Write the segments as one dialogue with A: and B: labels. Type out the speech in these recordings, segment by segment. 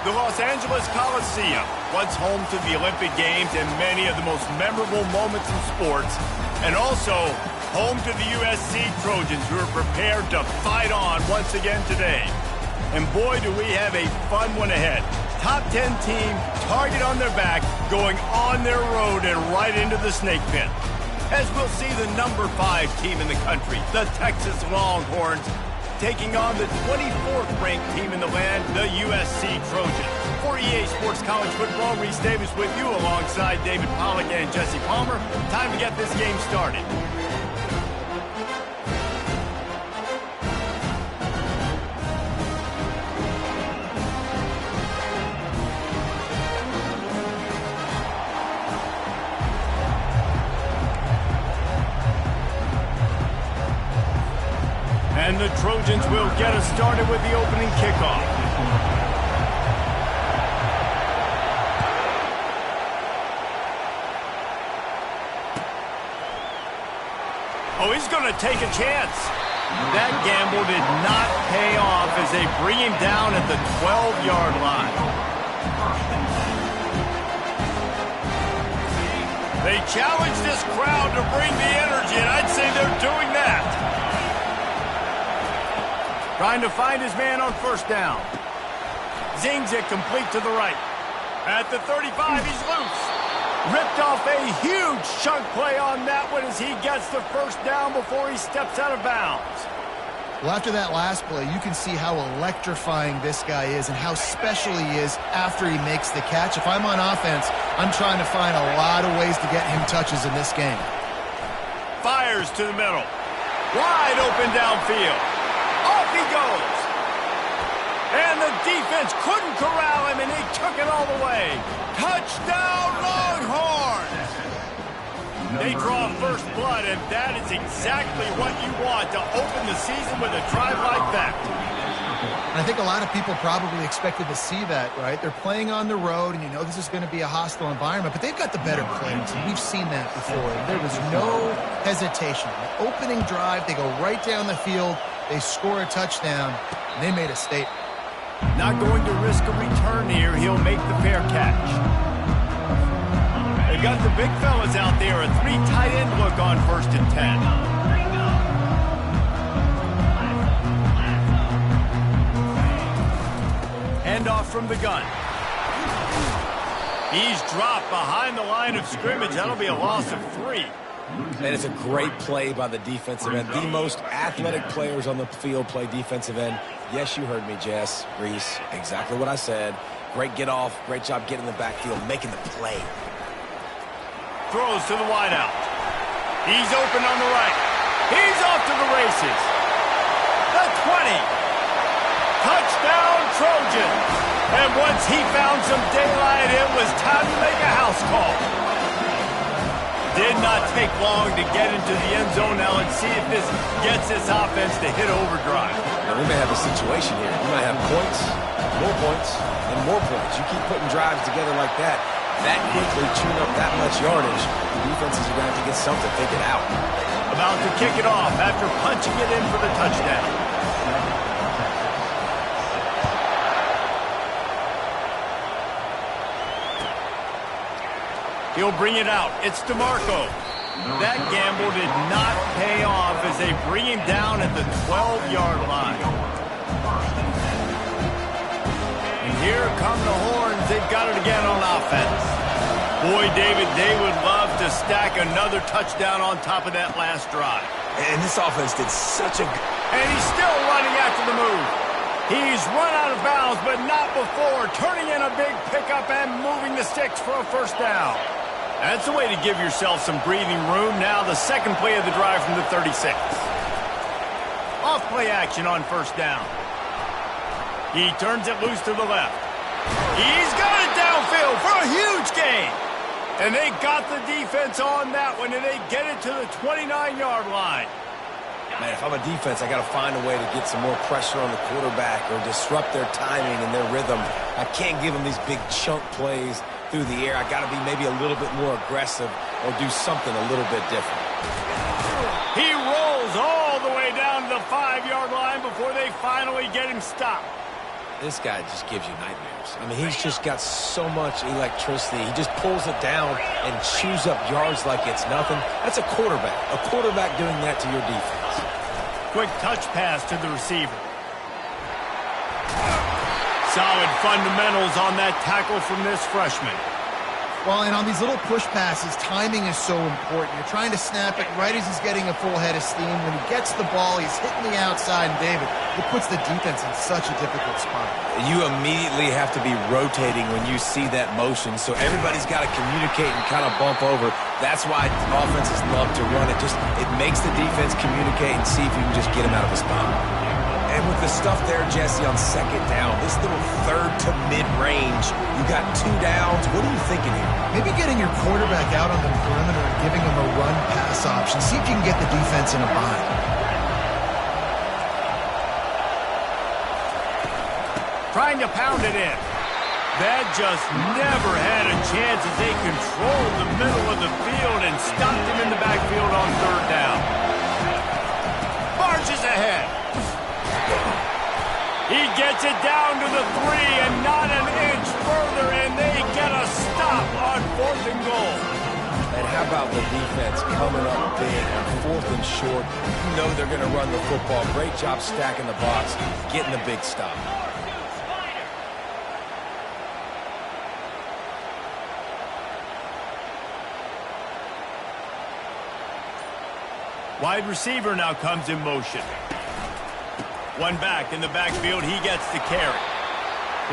A: The Los Angeles Coliseum, once home to the Olympic Games and many of the most memorable moments in sports, and also home to the USC Trojans, who are prepared to fight on once again today. And boy, do we have a fun one ahead. Top 10 team, target on their back, going on their road and right into the snake pit. As we'll see the number 5 team in the country, the Texas Longhorns, taking on the 24th ranked team in the land, the USC Trojans. For EA Sports College Football, Reese Davis with you alongside David Pollack and Jesse Palmer. Time to get this game started. And the Trojans will get us started with the opening kickoff. Oh, he's going to take a chance. That gamble did not pay off as they bring him down at the 12-yard line. They challenge this crowd to bring the energy, and I'd say they're doing that. Trying to find his man on first down. Zings it complete to the right. At the 35, he's loose. Ripped off a huge chunk play on that one as he gets the first down before he steps out of bounds.
B: Well, after that last play, you can see how electrifying this guy is and how special he is after he makes the catch. If I'm on offense, I'm trying to find a lot of ways to get him touches in this game.
A: Fires to the middle. Wide open downfield. Off he goes. And the defense couldn't corral him, and he took it all the way. Touchdown, Longhorns! They draw first blood, and that is exactly what you want to open the season with a drive like that.
B: I think a lot of people probably expected to see that, right? They're playing on the road, and you know this is going to be a hostile environment, but they've got the better players, and we've seen that before. There was no hesitation. The opening drive, they go right down the field, they score a touchdown, and they made a statement.
A: Not going to risk a return here. He'll make the fair catch. They've got the big fellas out there. A 3 tight end look on 1st and 10. Handoff from the gun. He's dropped behind the line of scrimmage. That'll be a loss of 3.
C: And it's a great play by the defensive end. The most athletic players on the field play defensive end. Yes, you heard me, Jess, Reese. Exactly what I said. Great get off. Great job getting in the backfield, making the play.
A: Throws to the wideout. He's open on the right. He's off to the races. The 20. Touchdown, Trojans. And once he found some daylight, it was time to make a house call. Did not take long to get into the end zone. Now let's see if this gets this offense to hit overdrive.
C: Now we may have a situation here. We might have points, and more points. You keep putting drives together like that quickly tune up that much yardage, defenses are going to have to get something figured out.
A: About to kick it off after punching it in for the touchdown. He'll bring it out. It's DeMarco. That gamble did not pay off as they bring him down at the 12-yard line. And here come the Horns. They've got it again on offense. Boy, David, they would love to stack another touchdown on top of that last drive.
C: And this offense did such a...
A: And he's still running after the move. He's run out of bounds, but not before. Turning in a big pickup and moving the sticks for a first down. That's a way to give yourself some breathing room. Now the second play of the drive from the 36. Off play action on first down. He turns it loose to the left. He's got it downfield for a huge gain. And they got the defense on that one, and they get it to the 29-yard line.
C: Man, if I'm a defense, I got to find a way to get some more pressure on the quarterback or disrupt their timing and their rhythm. I can't give them these big chunk plays through the air. I got to be maybe a little bit more aggressive or do something a little bit different.
A: He rolls all the way down to the 5-yard line before they finally get him stopped.
C: This guy just gives you nightmares. I mean, he's just got so much electricity. He just pulls it down and chews up yards like it's nothing. That's a quarterback. A quarterback doing that to your defense.
A: Quick touch pass to the receiver. Solid fundamentals on that tackle from this freshman.
B: Well, and on these little push passes, timing is so important. You're trying to snap it right as he's getting a full head of steam. When he gets the ball, he's hitting the outside, and David, it puts the defense in such a difficult spot.
C: You immediately have to be rotating when you see that motion, so everybody's got to communicate and kind of bump over. That's why offenses love to run it. It makes the defense communicate and see if you can just get him out of a spot. And with the stuff there, Jesse, on second down, this little third to mid-range, you got 2 downs. What are you thinking here?
B: Maybe getting your quarterback out on the perimeter and giving him a run-pass option. See if you can get the defense in a bind.
A: Trying to pound it in. That just never had a chance as they controlled the middle of the field and stopped him in the backfield on third down. Marches ahead. He gets it down to the 3 and not an inch further, and they get a stop on 4th and goal.
C: And how about the defense coming up big on 4th and short? You know they're going to run the football. Great job stacking the box, getting the big stop.
A: Wide receiver now comes in motion. One back in the backfield, he gets the carry.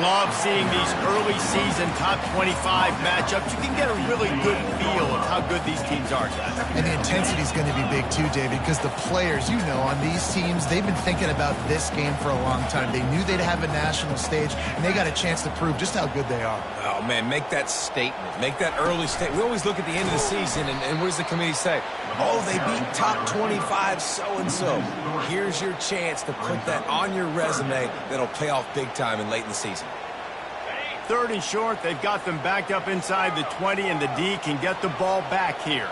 A: Love seeing these early season top 25 matchups. You can get a really good feel of how good these teams are, guys.
B: And the intensity is going to be big too, David, because the players, you know, on these teams, they've been thinking about this game for a long time. They knew they'd have a national stage, and they got a chance to prove just how good they are.
C: Oh, man, make that statement. Make that early statement. We always look at the end of the season, and what does the committee say? Oh, they beat top 25 so-and-so. Here's your chance to put that on your resume that'll pay off big time and late in the season.
A: 3rd and short, they've got them backed up inside the 20, and the D can get the ball back here.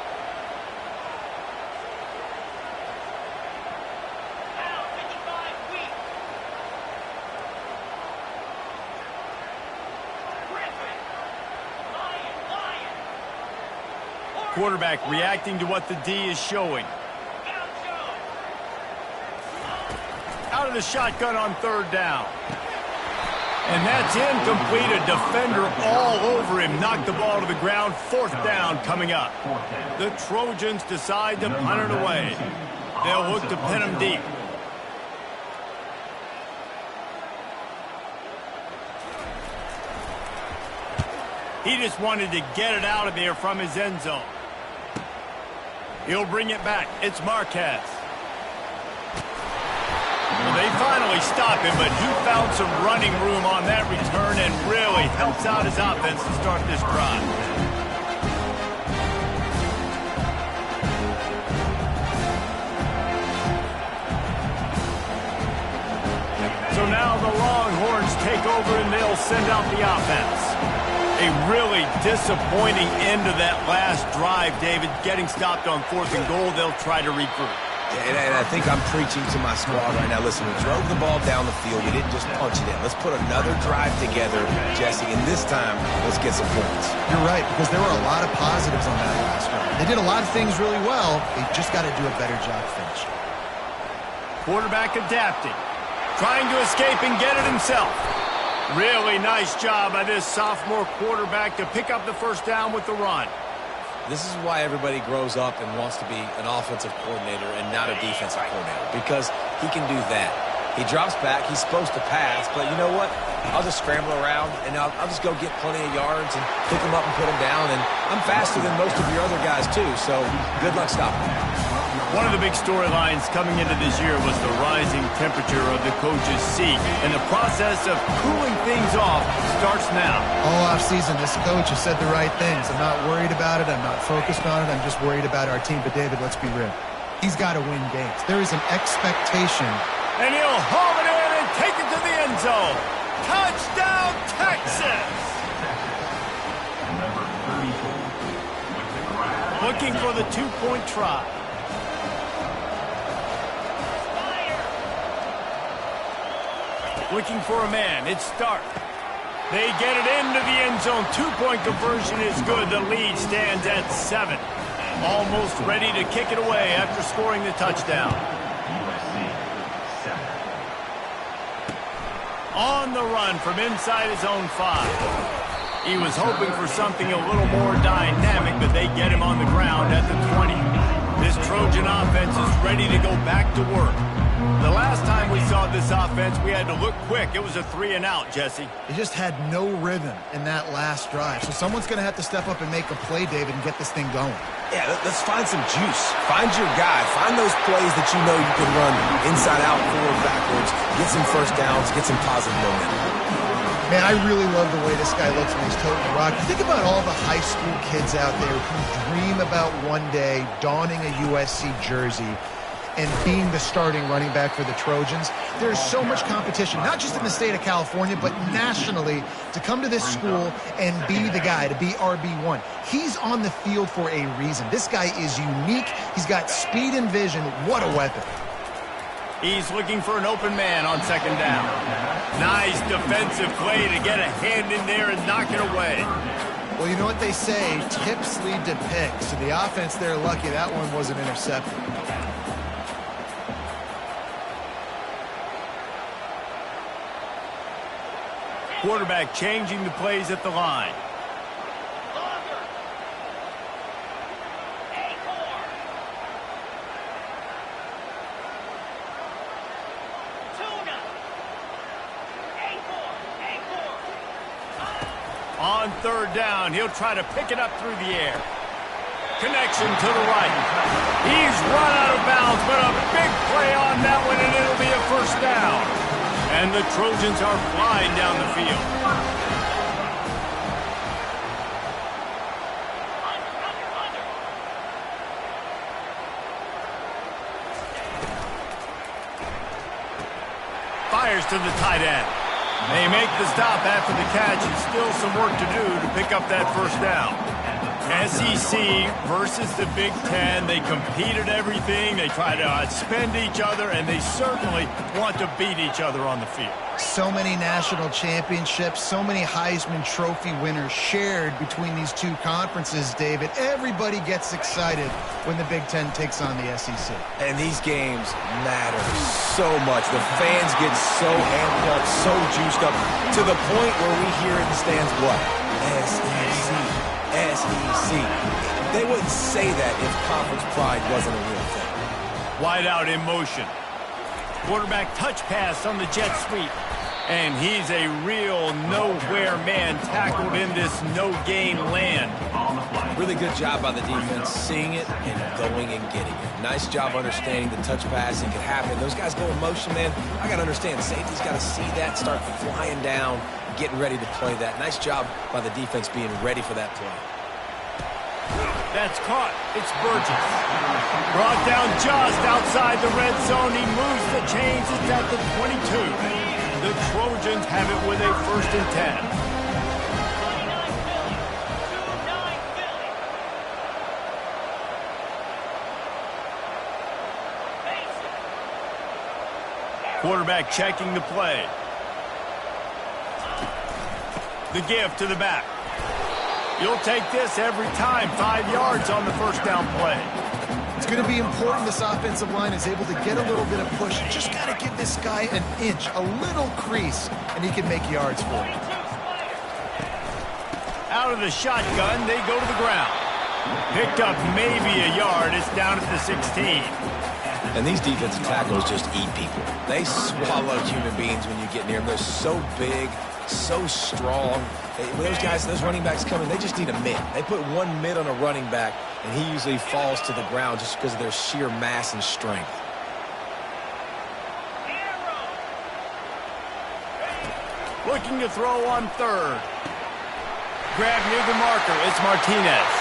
A: Quarterback reacting to what the D is showing. Out of the shotgun on 3rd down. And that's incomplete. A defender all over him. Knocked the ball to the ground. 4th down coming up. The Trojans decide to punt it away. They'll look to pin him deep. He just wanted to get it out of there from his end zone. He'll bring it back. It's Marquez. Well, they finally stop him, but he found some running room on that return and really helps out his offense to start this drive. So now the Longhorns take over and they'll send out the offense. A really disappointing end to that last drive, David. Getting stopped on 4th and goal, they'll try to regroup.
C: And I think I'm preaching to my squad right now. Listen, we drove the ball down the field. We didn't just punch it in. Let's put another drive together, Jesse, and this time, let's get some points.
B: You're right, because there were a lot of positives on that last drive. They did a lot of things really well. They just got to do a better job finishing.
A: Quarterback adapting. Trying to escape and get it himself. Really nice job by this sophomore quarterback to pick up the 1st down with the run.
C: This is why everybody grows up and wants to be an offensive coordinator and not a defensive coordinator, because he can do that. He drops back. He's supposed to pass, but you know what? I'll just scramble around, and I'll just go get plenty of yards and pick them up and put them down, and I'm faster than most of your other guys, too, so good luck stopping me.
A: One of the big storylines coming into this year was the rising temperature of the coach's seat, and the process of cooling things off starts now.
B: All offseason, this coach has said the right things. I'm not worried about it. I'm not focused on it. I'm just worried about our team. But, David, let's be real. He's got to win games. There is an expectation.
A: And he'll haul it in and take it to the end zone. Touchdown, Texas! Looking for the 2-point try. Looking for a man. It's Stark. They get it into the end zone. Two-point conversion is good. The lead stands at 7. Almost ready to kick it away after scoring the touchdown. On the run from inside his own 5. He was hoping for something a little more dynamic, but they get him on the ground at the 20. This Trojan offense is ready to go back to work. The last time we saw this offense, we had to look quick. It was a 3-and-out, Jesse.
B: They just had no rhythm in that last drive. So someone's going to have to step up and make a play, David, and get this thing going.
C: Yeah, let's find some juice. Find your guy. Find those plays that you know you can run inside out, forward, backwards, get some first downs, get some positive momentum.
B: Man, I really love the way this guy looks when he's toting the rock. Think about all the high school kids out there who dream about one day donning a USC jersey and being the starting running back for the Trojans. There's so much competition, not just in the state of California, but nationally, to come to this school and be the guy, to be RB1. He's on the field for a reason. This guy is unique. He's got speed and vision. What a weapon.
A: He's looking for an open man on second down. Nice defensive play to get a hand in there and knock it away.
B: Well, you know what they say, tips lead to picks. So the offense, they're lucky that one wasn't intercepted.
A: Quarterback changing the plays at the line. On third down, he'll try to pick it up through the air. Connection to the right. He's run out of bounds, but a big play on that one, and it'll be a first down. And the Trojans are flying down the field. Fires to the tight end. They make the stop after the catch, and still some work to do to pick up that first down. SEC versus the Big Ten. They compete at everything. They try to outspend each other, and they certainly want to beat each other on the field.
B: So many national championships, so many Heisman Trophy winners shared between these two conferences, David. Everybody gets excited when the Big Ten takes on the SEC.
C: And these games matter so much. The fans get so amped up, so juiced up, to the point where we hear in the stands, what? SEC. SEC. They wouldn't say that if conference pride wasn't a real thing.
A: Wide out in motion. Quarterback touch pass on the jet sweep. And he's a real nowhere man tackled in this no-gain land.
C: Really good job by the defense, seeing it and going and getting it. Nice job understanding the touch passing could happen. Those guys go in motion, man. I got to understand, safety's got to see that, start flying down, getting ready to play that. Nice job by the defense being ready for that play.
A: That's caught. It's Burgess. Brought down just outside the red zone. He moves the chains. It's at the 22. The Trojans have it with a 1st and 10. Quarterback checking the play. The give to the back. You'll take this every time. 5 yards on the first down play.
B: It's going to be important this offensive line is able to get a little bit of push. You just got to give this guy an inch, a little crease, and he can make yards for it.
A: Out of the shotgun, they go to the ground. Picked up maybe a yard. It's down at the 16.
C: And these defensive tackles just eat people. They swallow human beings when you get near them. They're so big, so strong. When those guys, those running backs come in, they just need a mid. They put one mid on a running back, and he usually falls to the ground just because of their sheer mass and strength.
A: Looking to throw on third. Grab near the marker. It's Martinez.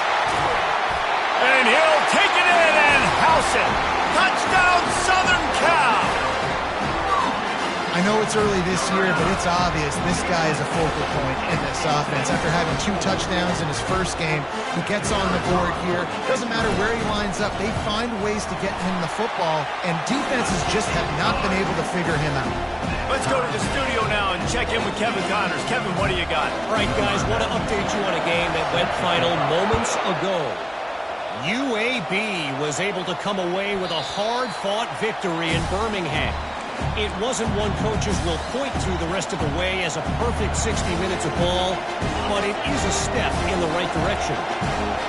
A: And he'll take it in and house it. Touchdown, Southern Cal.
B: I I know it's early this year, but it's obvious this guy is a focal point in this offense. After having 2 touchdowns in his first game, he gets on the board here. Doesn't matter where he lines up, they find ways to get him the football, and defenses just have not been able to figure him out.
A: Let's go to the studio now and check in with Kevin Connors. Kevin, what do you got?
D: All right, guys, want to update you on a game that went final moments ago. UAB was able to come away with a hard-fought victory in Birmingham. It wasn't one coaches will point to the rest of the way as a perfect 60 minutes of ball, but it is a step in the right direction.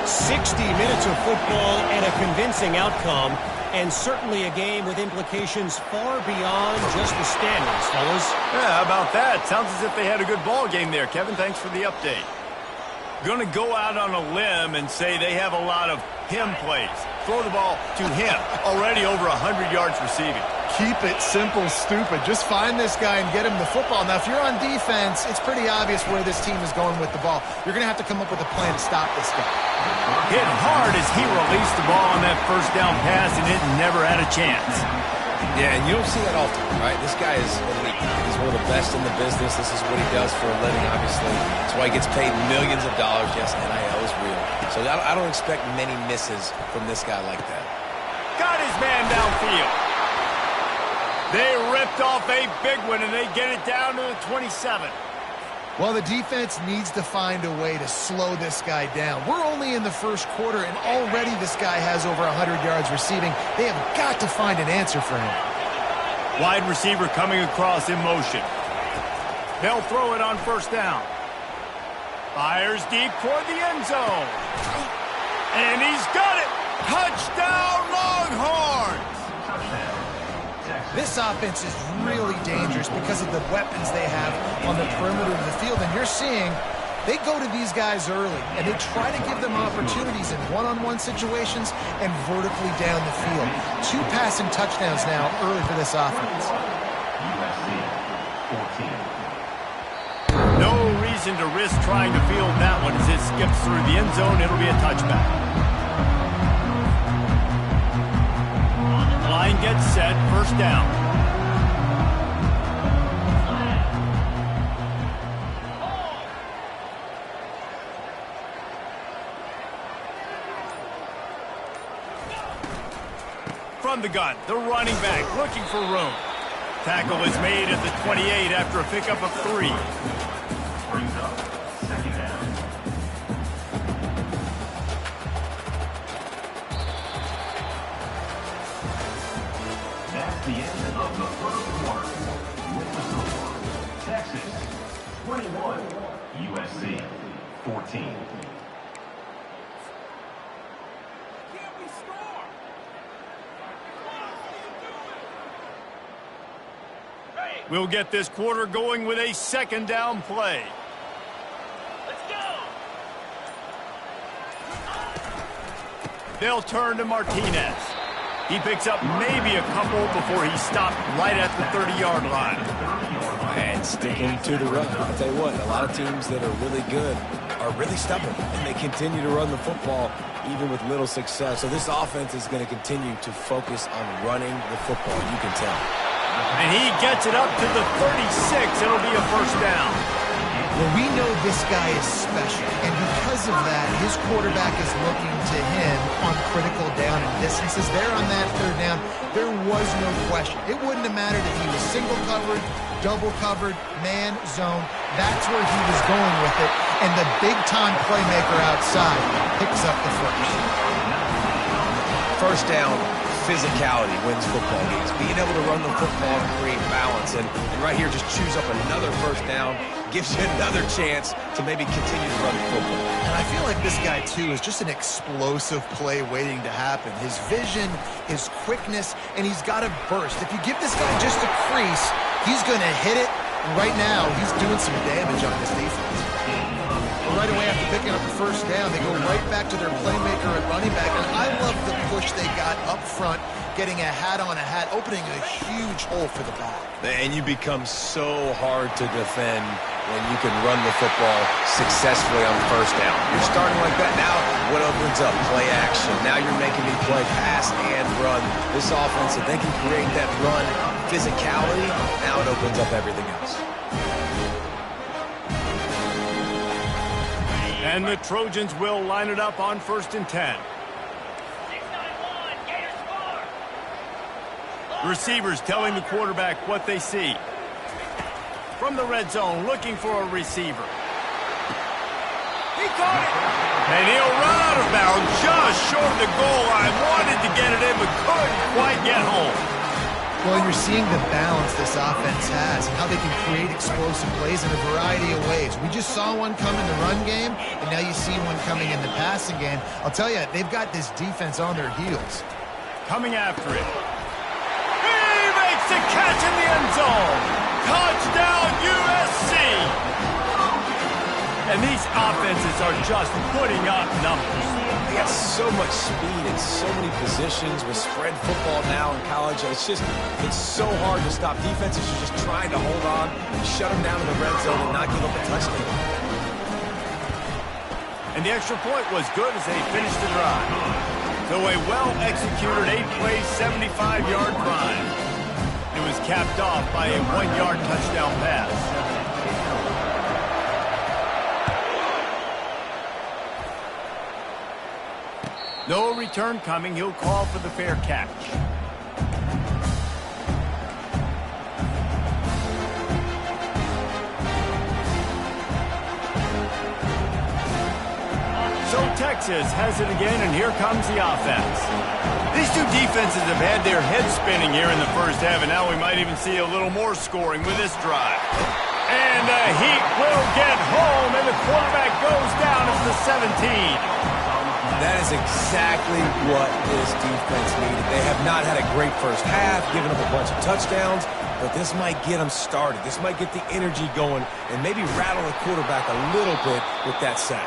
D: 60 minutes of football and a convincing outcome, and certainly a game with implications far beyond just the standings, fellas.
A: Yeah, how about that? Sounds as if they had a good ball game there. Kevin, thanks for the update. Going to go out on a limb and say they have a lot of him plays. Throw the ball to him. Already over 100 yards receiving.
B: Keep it simple, stupid. Just find this guy and get him the football. Now, if you're on defense, it's pretty obvious where this team is going with the ball. You're going to have to come up with a plan to stop this guy.
A: Hit hard as he released the ball on that first down pass, and it never had a chance.
C: Yeah, and you don't see that often, right? This guy is elite. He's one of the best in the business. This is what he does for a living, obviously. That's why he gets paid millions of dollars. Yes, NIL is real. So I don't expect many misses from this guy like that.
A: Got his man downfield. They ripped off a big one, and they get it down to the 27.
B: Well, the defense needs to find a way to slow this guy down. We're only in the first quarter, and already this guy has over 100 yards receiving. They have got to find an answer for him.
A: Wide receiver coming across in motion. They'll throw it on first down. Fires deep toward the end zone. And he's got it! Touchdown, Longhorns!
B: This offense is really dangerous because of the weapons they have on the perimeter of the field. And you're seeing they go to these guys early, and they try to give them opportunities in one-on-one situations and vertically down the field. 2 passing touchdowns now early for this offense.
A: No reason to risk trying to field that one as it skips through the end zone. It'll be a touchback. Line gets set, first down. From the gun, the running back looking for room. Tackle is made at the 28 after a pickup of 3.
E: Brings up second down. That's the end of the first quarter. With the score, Texas 21, USC 14.
A: We'll get this quarter going with a second down play. Let's go! They'll turn to Martinez. He picks up maybe a couple before he stopped right at the 30-yard line.
C: And sticking to the run. I'll tell you what, a lot of teams that are really good are really stubborn, and they continue to run the football even with little success. So this offense is going to continue to focus on running the football, you can tell.
A: And he gets it up to the 36. It'll be a first down.
B: Well, we know this guy is special, and because of that, his quarterback is looking to him on critical down and distances. There on that third down, there was no question. It wouldn't have mattered if he was single covered, double covered, man, zone. That's where he was going with it, and the big-time playmaker outside picks up the first.
C: First down, physicality wins football games. Being able to run the football and create balance, and right here just choose up another first down, gives you another chance to maybe continue to run the football.
B: And I feel like this guy, too, is just an explosive play waiting to happen. His vision, his quickness, and he's got a burst. If you give this guy just a crease, he's going to hit it. And right now, he's doing some damage on this defense. Right away after picking up the first down, they go right back to their playmaker at running back. And I love the push they got up front, getting a hat on a hat, opening a huge hole for the back.
C: And you become so hard to defend when you can run the football successfully on first down. You're starting like that. Now what opens up? Play action. Now you're making me play pass and run. This offense, if they can create that run physicality, now it opens up everything else.
A: And the Trojans will line it up on 1st and 10. Receivers telling the quarterback what they see. From the red zone, looking for a receiver. He caught it! And he'll run out of bounds just short of the goal line. Wanted to get it in, but couldn't quite get home.
B: Well, you're seeing the balance this offense has and how they can create explosive plays in a variety of ways. We just saw one come in the run game, and now you see one coming in the passing game. I'll tell you, they've got this defense on their heels.
A: Coming after it. He makes the catch in the end zone. Touchdown, USC! And these offenses are just putting up numbers.
C: They got so much speed and so many positions with spread football now in college. It's so hard to stop. Defenses are just trying to hold on, shut them down in the red zone, and not give up a touchdown.
A: And the extra point was good as they finished the drive. So a well-executed 8-play, 75-yard drive. It was capped off by a 1-yard touchdown pass. No return coming. He'll call for the fair catch. So Texas has it again, and here comes the offense. These two defenses have had their heads spinning here in the first half, and now we might even see a little more scoring with this drive. And the Heat will get home, and the quarterback goes down at the 17.
C: That is exactly what this defense needed. They have not had a great first half, given up a bunch of touchdowns, but this might get them started. This might get the energy going and maybe rattle the quarterback a little bit with that sack.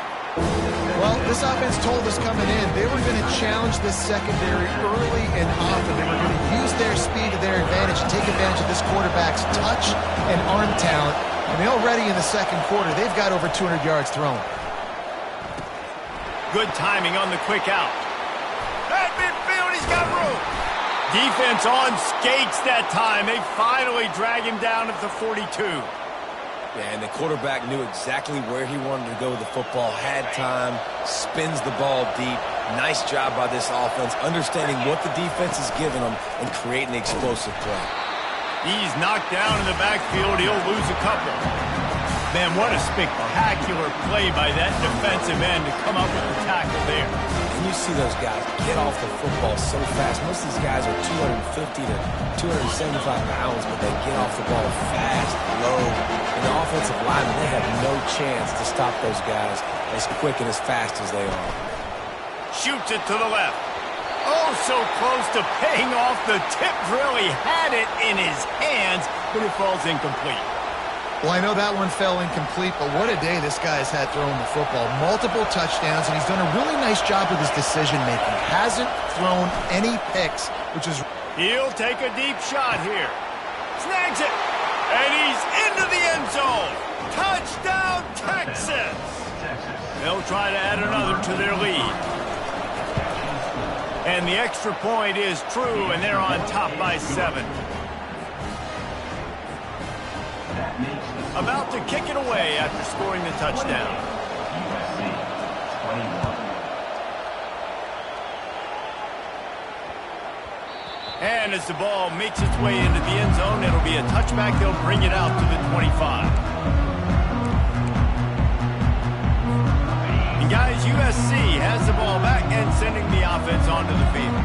B: Well, this offense told us coming in they were going to challenge this secondary early and often. They were going to use their speed to their advantage and take advantage of this quarterback's touch and arm talent. And already in the second quarter, they've got over 200 yards thrown.
A: Good timing on the quick out. At midfield, he's got room. Defense on skates that time. They finally drag him down at the 42.
C: Yeah, and the quarterback knew exactly where he wanted to go with the football, had time, spins the ball deep. Nice job by this offense, understanding what the defense is giving them and creating an explosive play.
A: He's knocked down in the backfield. He'll lose a couple. Man, what a spectacular play by that defensive end to come up with the tackle there.
C: And you see those guys get off the football so fast. Most of these guys are 250 to 275 pounds, but they get off the ball fast, low. And the offensive linemen, they have no chance to stop those guys as quick and as fast as they are.
A: Shoots it to the left. Oh, so close to paying off. The tip drill. He had it in his hands, but it falls incomplete.
B: Well, I know that one fell incomplete, but what a day this guy's had throwing the football. Multiple touchdowns, and he's done a really nice job with his decision-making. Hasn't thrown any picks, which is...
A: He'll take a deep shot here. Snags it. And he's into the end zone. Touchdown, Texas. They'll try to add another to their lead. And the extra point is true, and they're on top by 7. About to kick it away after scoring the touchdown. And as the ball makes its way into the end zone, it'll be a touchback. They'll bring it out to the 25. And guys, USC has the ball back and sending the offense onto the field.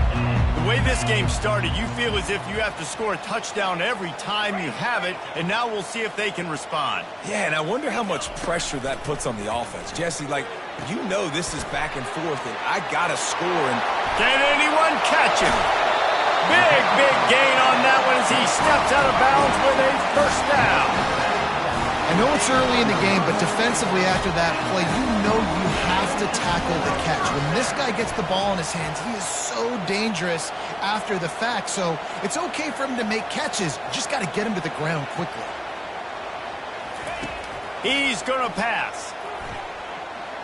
A: The way this game started, you feel as if you have to score a touchdown every time you have it, and now we'll see if they can respond.
C: Yeah, and I wonder how much pressure that puts on the offense. Jesse, like, you know this is back and forth, and I got to score. And
A: can anyone catch him? Big gain on that one as he steps out of bounds with a first down.
B: I know it's early in the game, but defensively after that play, you know you have to tackle the catch. When this guy gets the ball in his hands, he is so dangerous after the fact. So it's okay for him to make catches. You just got to get him to the ground quickly.
A: He's going to pass.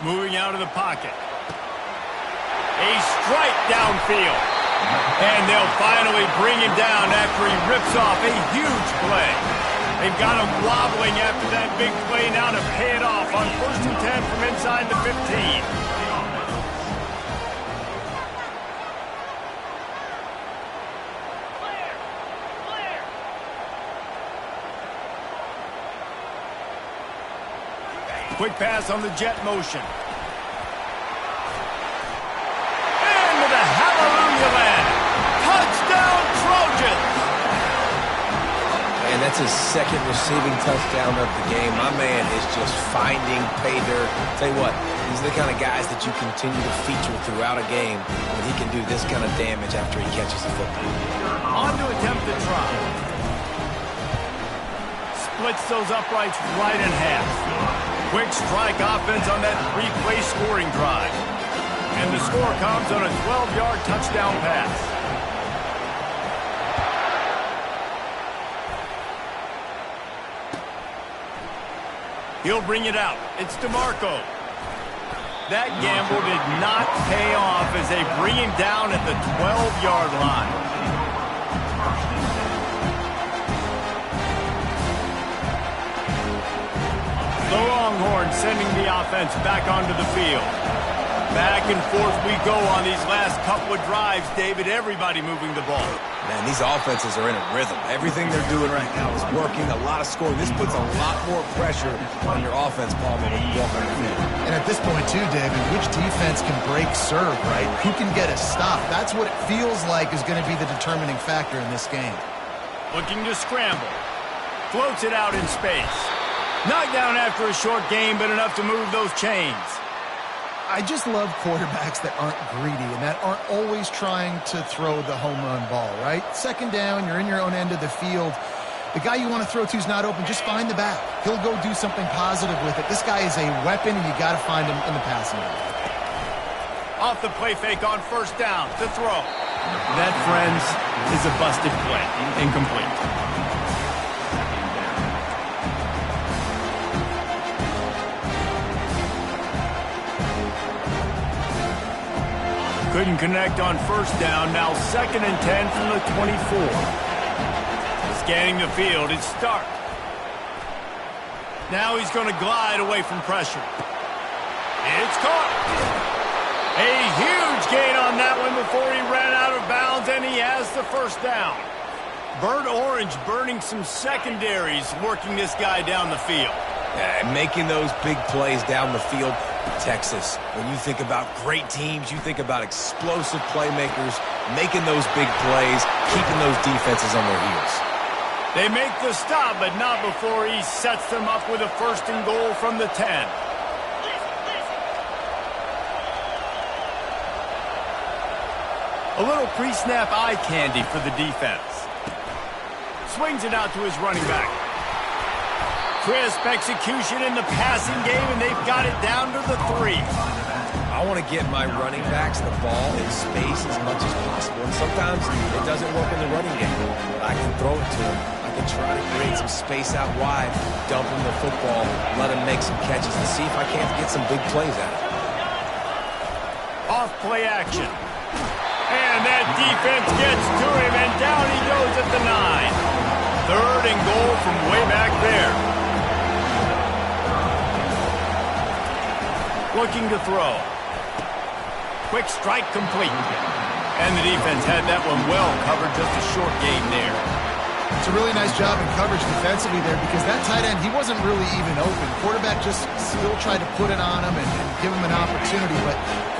A: Moving out of the pocket. A strike downfield. And they'll finally bring him down after he rips off a huge play. They've got him wobbling after that big play now to pay it off on 1st and 10 from inside the 15. Quick pass on the jet motion. And with a hallelujah land. Touchdown Trojans!
C: And that's his second receiving touchdown of the game. My man is just finding pay dirt. Tell you what, these are the kind of guys that you continue to feature throughout a game when he can do this kind of damage after he catches the football.
A: On to attempt the try. Splits those uprights right in half. Quick strike offense on that 3-play scoring drive. And the score comes on a 12-yard touchdown pass. He'll bring it out. It's DeMarco. That gamble did not pay off as they bring him down at the 12-yard line. The Longhorns sending the offense back onto the field. Back and forth we go on these last couple of drives, David. Everybody moving the ball.
C: Man, these offenses are in a rhythm. Everything they're doing right now is working. A lot of scoring. This puts a lot more pressure on your offense, Palmer, when you walk on the field.
B: And at this point, too, David, which defense can break serve, right? Who can get a stop? That's what it feels like is going to be the determining factor in this game.
A: Looking to scramble. Floats it out in space. Knocked down after a short game, but enough to move those chains.
B: I just love quarterbacks that aren't greedy and that aren't always trying to throw the home run ball, right? Second down, you're in your own end of the field. The guy you want to throw to is not open. Just find the back. He'll go do something positive with it. This guy is a weapon, and you got to find him in the passing game.
A: Off the play fake on 1st down to throw. That, friends, is a busted play. Incomplete. Couldn't connect on 1st down. Now 2nd and 10 from the 24. Scanning the field, it's Stark. Now he's going to glide away from pressure. It's caught. A huge gain on that one before he ran out of bounds, and he has the 1st down. Burnt Orange burning some secondaries, working this guy down the field.
C: And making those big plays down the field. Texas, when you think about great teams, you think about explosive playmakers, making those big plays, keeping those defenses on their heels.
A: They make the stop, but not before he sets them up with a 1st and goal from the 10. A little pre-snap eye candy for the defense. Swings it out to his running back. Crisp execution in the passing game, and they've got it down to the 3.
C: I want to get my running backs the ball in space as much as possible. And sometimes it doesn't work in the running game. But I can throw it to him. I can try to create some space out wide, dump him the football, let him make some catches, and see if I can't get some big plays out of it.
A: Off play action. And that defense gets to him, and down he goes at the 9. 3rd and goal from way back there. Looking to throw. Quick strike complete. And the defense had that one well covered, just a short gain there.
B: It's a really nice job in coverage defensively there because that tight end, he wasn't really even open. Quarterback just still tried to put it on him and give him an opportunity, but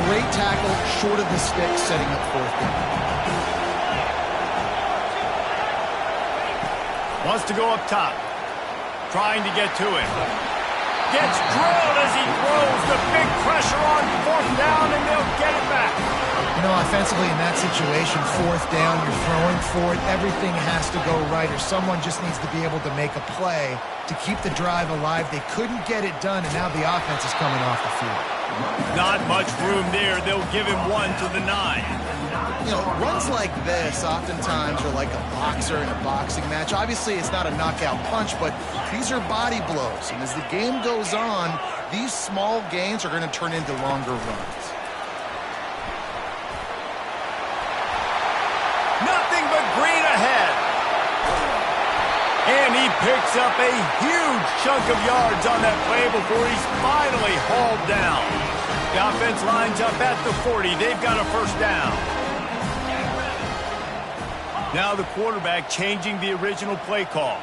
B: great tackle, short of the stick, setting up 4th down.
A: Wants to go up top. Trying to get to him. Gets drilled as he throws. The big pressure on 4th down, and they'll get it back.
B: You know, offensively in that situation, 4th down, you're throwing for it. Everything has to go right, or someone just needs to be able to make a play to keep the drive alive. They couldn't get it done, and now the offense is coming off the field.
A: Not much room there. They'll give him 1 to the 9.
B: You know, runs like this oftentimes are like a boxer in a boxing match. Obviously, it's not a knockout punch, but these are body blows. And as the game goes on, these small gains are going to turn into longer runs.
A: And he picks up a huge chunk of yards on that play before he's finally hauled down. The offense lines up at the 40. They've got a first down. Now the quarterback changing the original play call.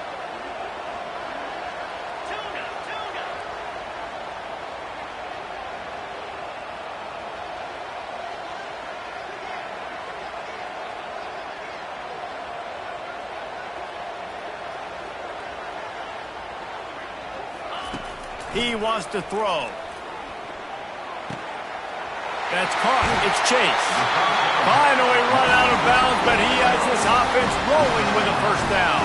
A: He wants to throw. That's caught. It's Chase. Finally run out of bounds, but he has this offense rolling with a first down.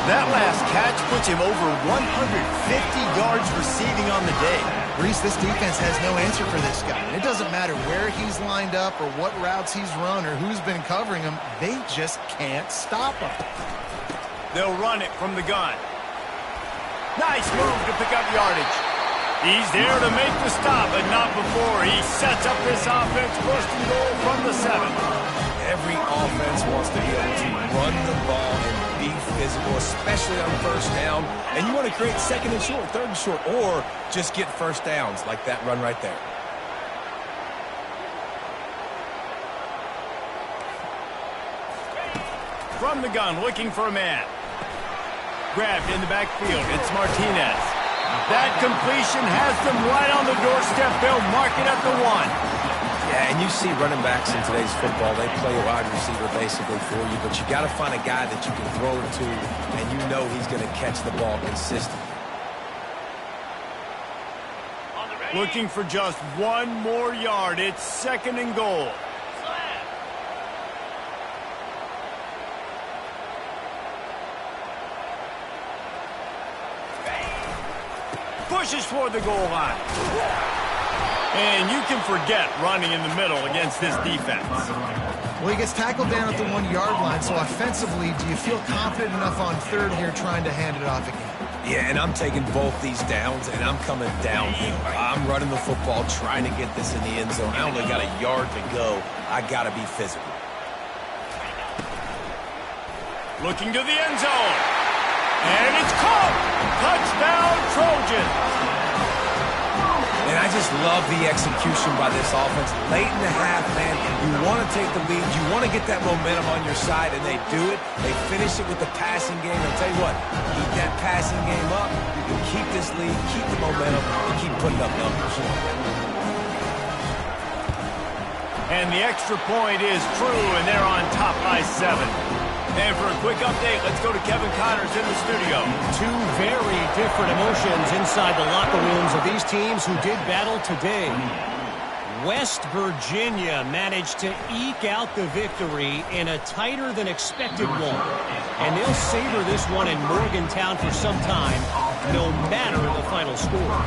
B: That last catch puts him over 150 yards receiving on the day. Reese, this defense has no answer for this guy. It doesn't matter where he's lined up or what routes he's run or who's been covering him. They just can't stop him.
A: They'll run it from the gun. Nice move to pick up yardage. He's there to make the stop, but not before. He sets up this offense first and goal from the 7.
C: Every offense wants to be able to run the ball and be physical, especially on first down. And you want to create second and short, third and short, or just get first downs like that run right there.
A: From the gun, looking for a man. Grabbed in the backfield. It's Martinez. That completion has them right on the doorstep. They'll mark it at the 1.
C: Yeah, and you see running backs in today's football, they play a wide receiver basically for you, but you got to find a guy that you can throw it to, and you know he's going to catch the ball consistently.
A: Looking for just 1 more yard. It's second and goal. Pushes toward the goal line. And you can forget running in the middle against this defense.
B: Well, he gets tackled down at the 1-yard line, so offensively, do you feel confident enough on third here trying to hand it off again?
C: Yeah, and I'm taking both these downs, and I'm coming downhill. I'm running the football, trying to get this in the end zone. I only got a yard to go. I got to be physical.
A: Looking to the end zone. And it's caught! Touchdown, Trojans!
C: And I just love the execution by this offense. Late in the half, man, you want to take the lead. You want to get that momentum on your side, and they do it. They finish it with the passing game. I'll tell you what, keep that passing game up. You can keep this lead, keep the momentum, and keep putting up numbers.
A: And the extra point is true, and they're on top by 7. And for a quick update, let's go to Kevin Connors in the studio.
D: 2 very different emotions inside the locker rooms of these teams who did battle today. West Virginia managed to eke out the victory in a tighter than expected one. And they'll savor this one in Morgantown for some time, no matter the final score.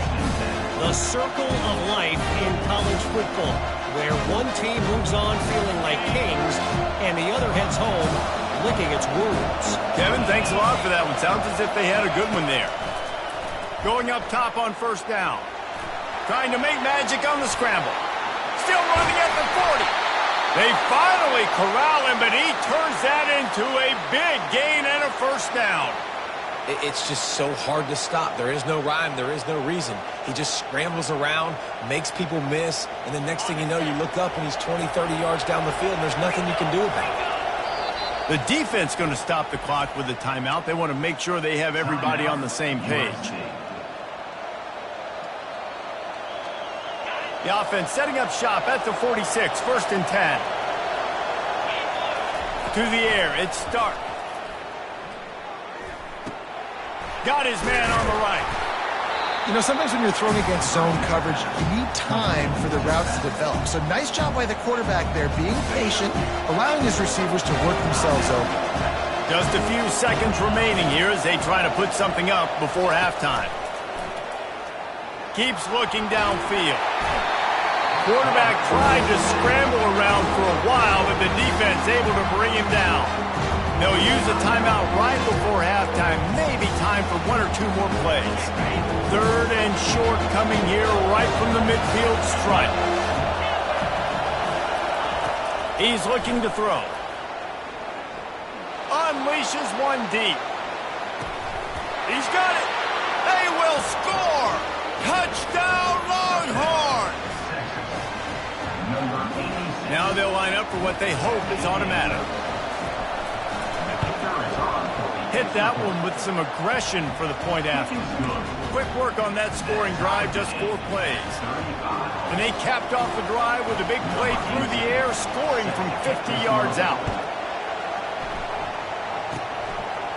D: The circle of life in college football, where one team moves on feeling like kings and the other heads home licking its wounds.
A: Kevin, thanks a lot for that one. Sounds as if they had a good one there. Going up top on first down. Trying to make magic on the scramble. Still running at the 40. They finally corral him, but he turns that into a big gain and a first down.
C: It's just so hard to stop. There is no rhyme. There is no reason. He just scrambles around, makes people miss, and the next thing you know, you look up and he's 20, 30 yards down the field, and there's nothing you can do about it.
A: The defense going to stop the clock with a timeout. They want to make sure they have everybody on the same page. The offense setting up shop at the 46, first and 10. To the air, it's Stark. Got his man on the right.
B: You know, sometimes when you're throwing against zone coverage, you need time for the routes to develop. So nice job by the quarterback there, being patient, allowing his receivers to work themselves open.
A: Just a few seconds remaining here as they try to put something up before halftime. Keeps looking downfield. Quarterback tried to scramble around for a while, but the defense able to bring him down. They'll use a timeout right before halftime. Maybe time for 1 or 2 more plays. Third and short coming here right from the midfield stripe. He's looking to throw. Unleashes one deep. He's got it. They will score. Touchdown, Longhorns. Now they'll line up for what they hope is automatic. Hit that one with some aggression for the point after. Quick work on that scoring drive, just 4 plays. And they capped off the drive with a big play through the air, scoring from 50 yards out.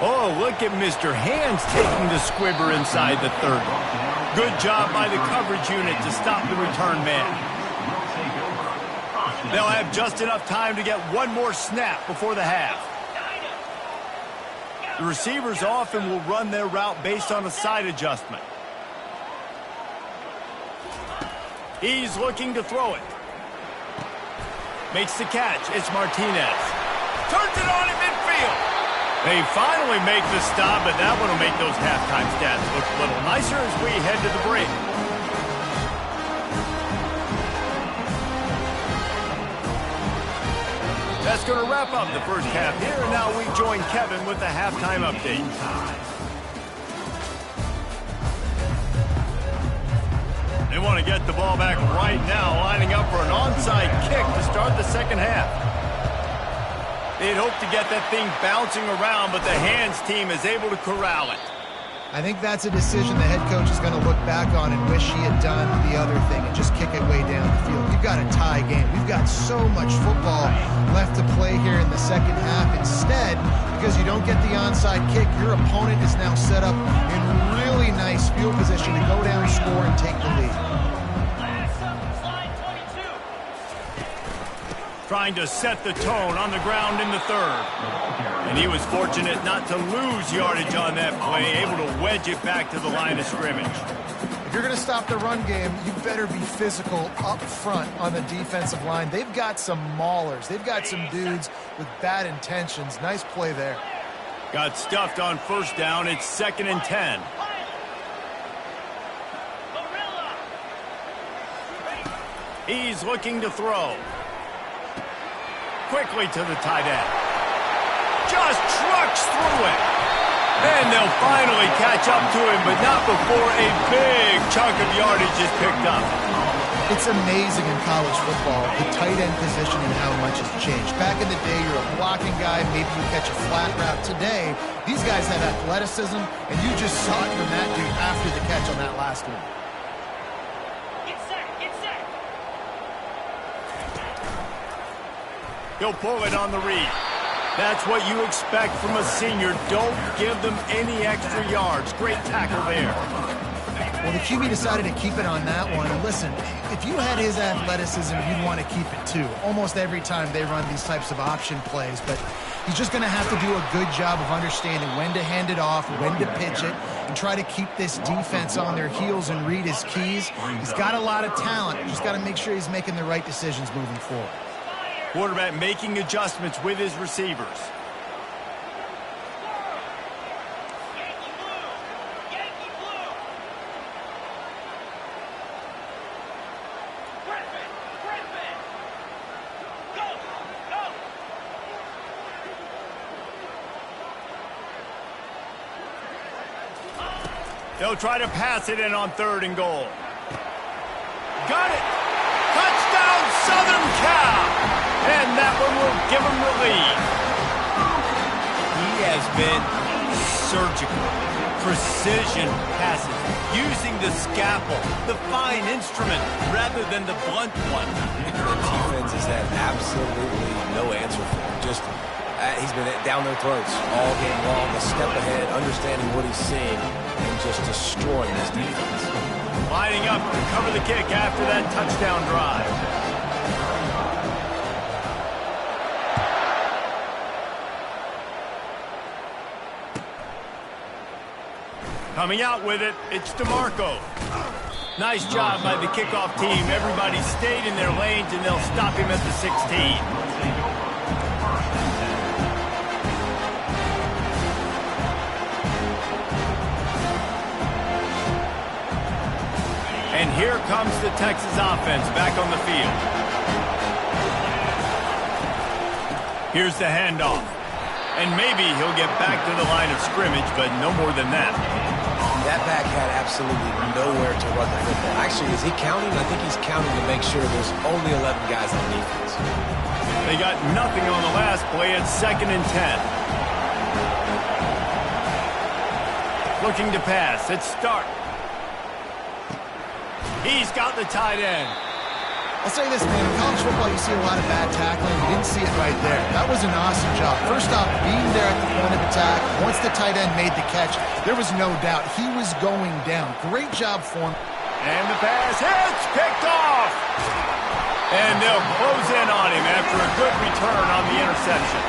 A: Oh, look at Mr. Hands taking the squibber inside the 30. Good job by the coverage unit to stop the return man. They'll have just enough time to get one more snap before the half. The receivers often will run their route based on a side adjustment. He's looking to throw it. Makes the catch. It's Martinez. Turns it on in midfield. They finally make the stop, but that one will make those halftime stats look a little nicer as we head to the break. That's going to wrap up the first half here, and now we join Kevin with the halftime update. They want to get the ball back right now, lining up for an onside kick to start the second half. They'd hope to get that thing bouncing around, but the Hands team is able to corral it.
B: I think that's a decision the head coach is going to look back on and wish he had done the other thing and just kick it way down the field. You've got a tie game. We've got so much football left to play here in the second half. Instead, because you don't get the onside kick, your opponent is now set up in really nice field position to go down, score, and take the lead.
A: Trying to set the tone on the ground in the third. And he was fortunate not to lose yardage on that play, able to wedge it back to the line of scrimmage.
B: If you're going to stop the run game, you better be physical up front on the defensive line. They've got some maulers. They've got some dudes with bad intentions. Nice play there.
A: Got stuffed on first down. It's 2nd and 10. He's looking to throw. Quickly to the tight end. Just trucks through it. And they'll finally catch up to him, but not before a big chunk of yardage is picked up.
B: It's amazing in college football, the tight end position and how much has changed. Back in the day, you're a blocking guy, maybe you catch a flat route. Today, these guys have athleticism, and you just saw it from that dude after the catch on that last one.
A: He'll pull it on the read. That's what you expect from a senior. Don't give them any extra yards. Great tackle there.
B: Well, the QB decided to keep it on that one. And listen, if you had his athleticism, you'd want to keep it too. Almost every time they run these types of option plays. But he's just going to have to do a good job of understanding when to hand it off, when to pitch it, and try to keep this defense on their heels and read his keys. He's got a lot of talent. Just got to make sure he's making the right decisions moving forward.
A: Quarterback making adjustments with his receivers. They'll try to pass it in on 3rd and goal. Got it! Touchdown, Southern Cal! And that one will give him the lead. He has been surgical. Precision passes. Using the scalpel, the fine instrument, rather than the blunt one.
C: The defense has had absolutely no answer for him. Just, he's been down their throats all game long, a step ahead, understanding what he's seeing, and just destroying this defense.
A: Lining up to cover the kick after that touchdown drive. Coming out with it, it's DeMarco. Nice job by the kickoff team. Everybody stayed in their lanes, and they'll stop him at the 16. And here comes the Texas offense back on the field. Here's the handoff. And maybe he'll get back to the line of scrimmage, but no more than that.
C: That back had absolutely nowhere to run the football. Actually, is he counting? I think he's counting to make sure there's only 11 guys on defense.
A: They got nothing on the last play at 2nd and 10. Looking to pass. It's Stark. He's got the tight end.
B: I'll say this, man. In college football, you see a lot of bad tackling. You didn't see it right there. That was an awesome job. First off, being there at the point of attack. Once the tight end made the catch, there was no doubt he was going down. Great job for him.
A: And the pass hits, picked off. And they'll close in on him after a good return on the interception.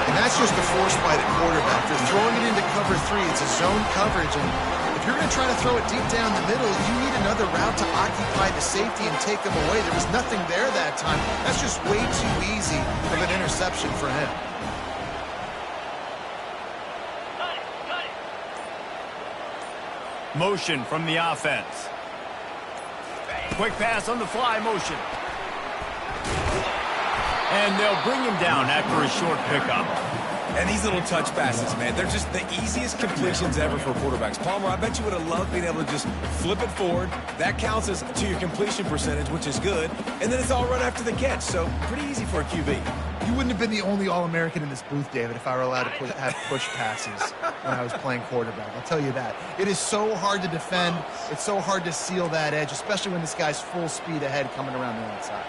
B: And that's just a force by the quarterback. They're throwing it into cover 3. It's a zone coverage. And if you're going to try to throw it deep down the middle, you need another route to occupy the safety and take him away. There was nothing there that time. That's just way too easy of an interception for him.
A: Motion from the offense. Quick pass on the fly motion. And they'll bring him down after a short pickup.
C: And these little touch passes, man, they're just the easiest completions ever for quarterbacks. Palmer, I bet you would have loved being able to just flip it forward. That counts as to your completion percentage, which is good. And then it's all run after the catch, so pretty easy for a QB.
B: You wouldn't have been the only All-American in this booth, David, if I were allowed to have push passes when I was playing quarterback. I'll tell you that. It is so hard to defend. It's so hard to seal that edge, especially when this guy's full speed ahead coming around the outside.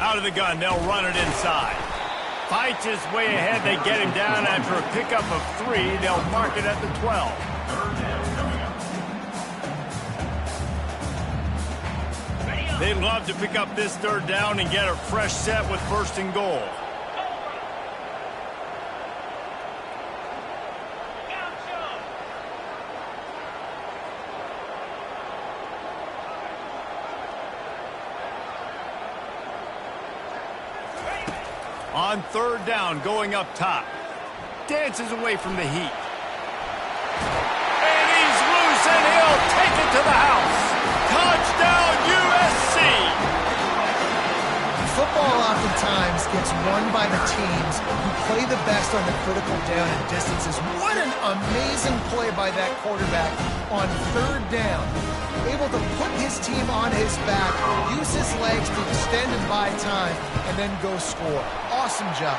A: Out of the gun, they'll run it inside. Fights his way ahead. They get him down after a pickup of 3. They'll mark it at the 12. They'd love to pick up this 3rd down and get a fresh set with 1st and goal. On 3rd down, going up top. Dances away from the heat. And he's loose, and he'll take it to the house. Touchdown, USC!
B: Football oftentimes gets won by the teams who play the best on the critical down and distances. What an amazing play by that quarterback on 3rd down. Able to put his team on his back, use his legs to extend and buy time, and then go score. Awesome job.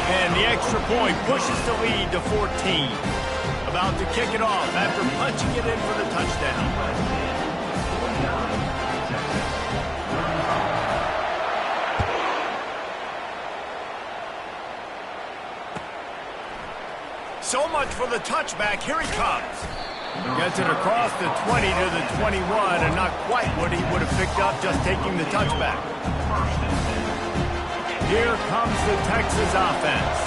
A: And the extra point pushes the lead to 14. About to kick it off after punching it in for the touchdown. So much for the touchback. Here he comes. Gets it across the 20 to the 21, and not quite what he would have picked up just taking the touchback. Here comes the Texas offense.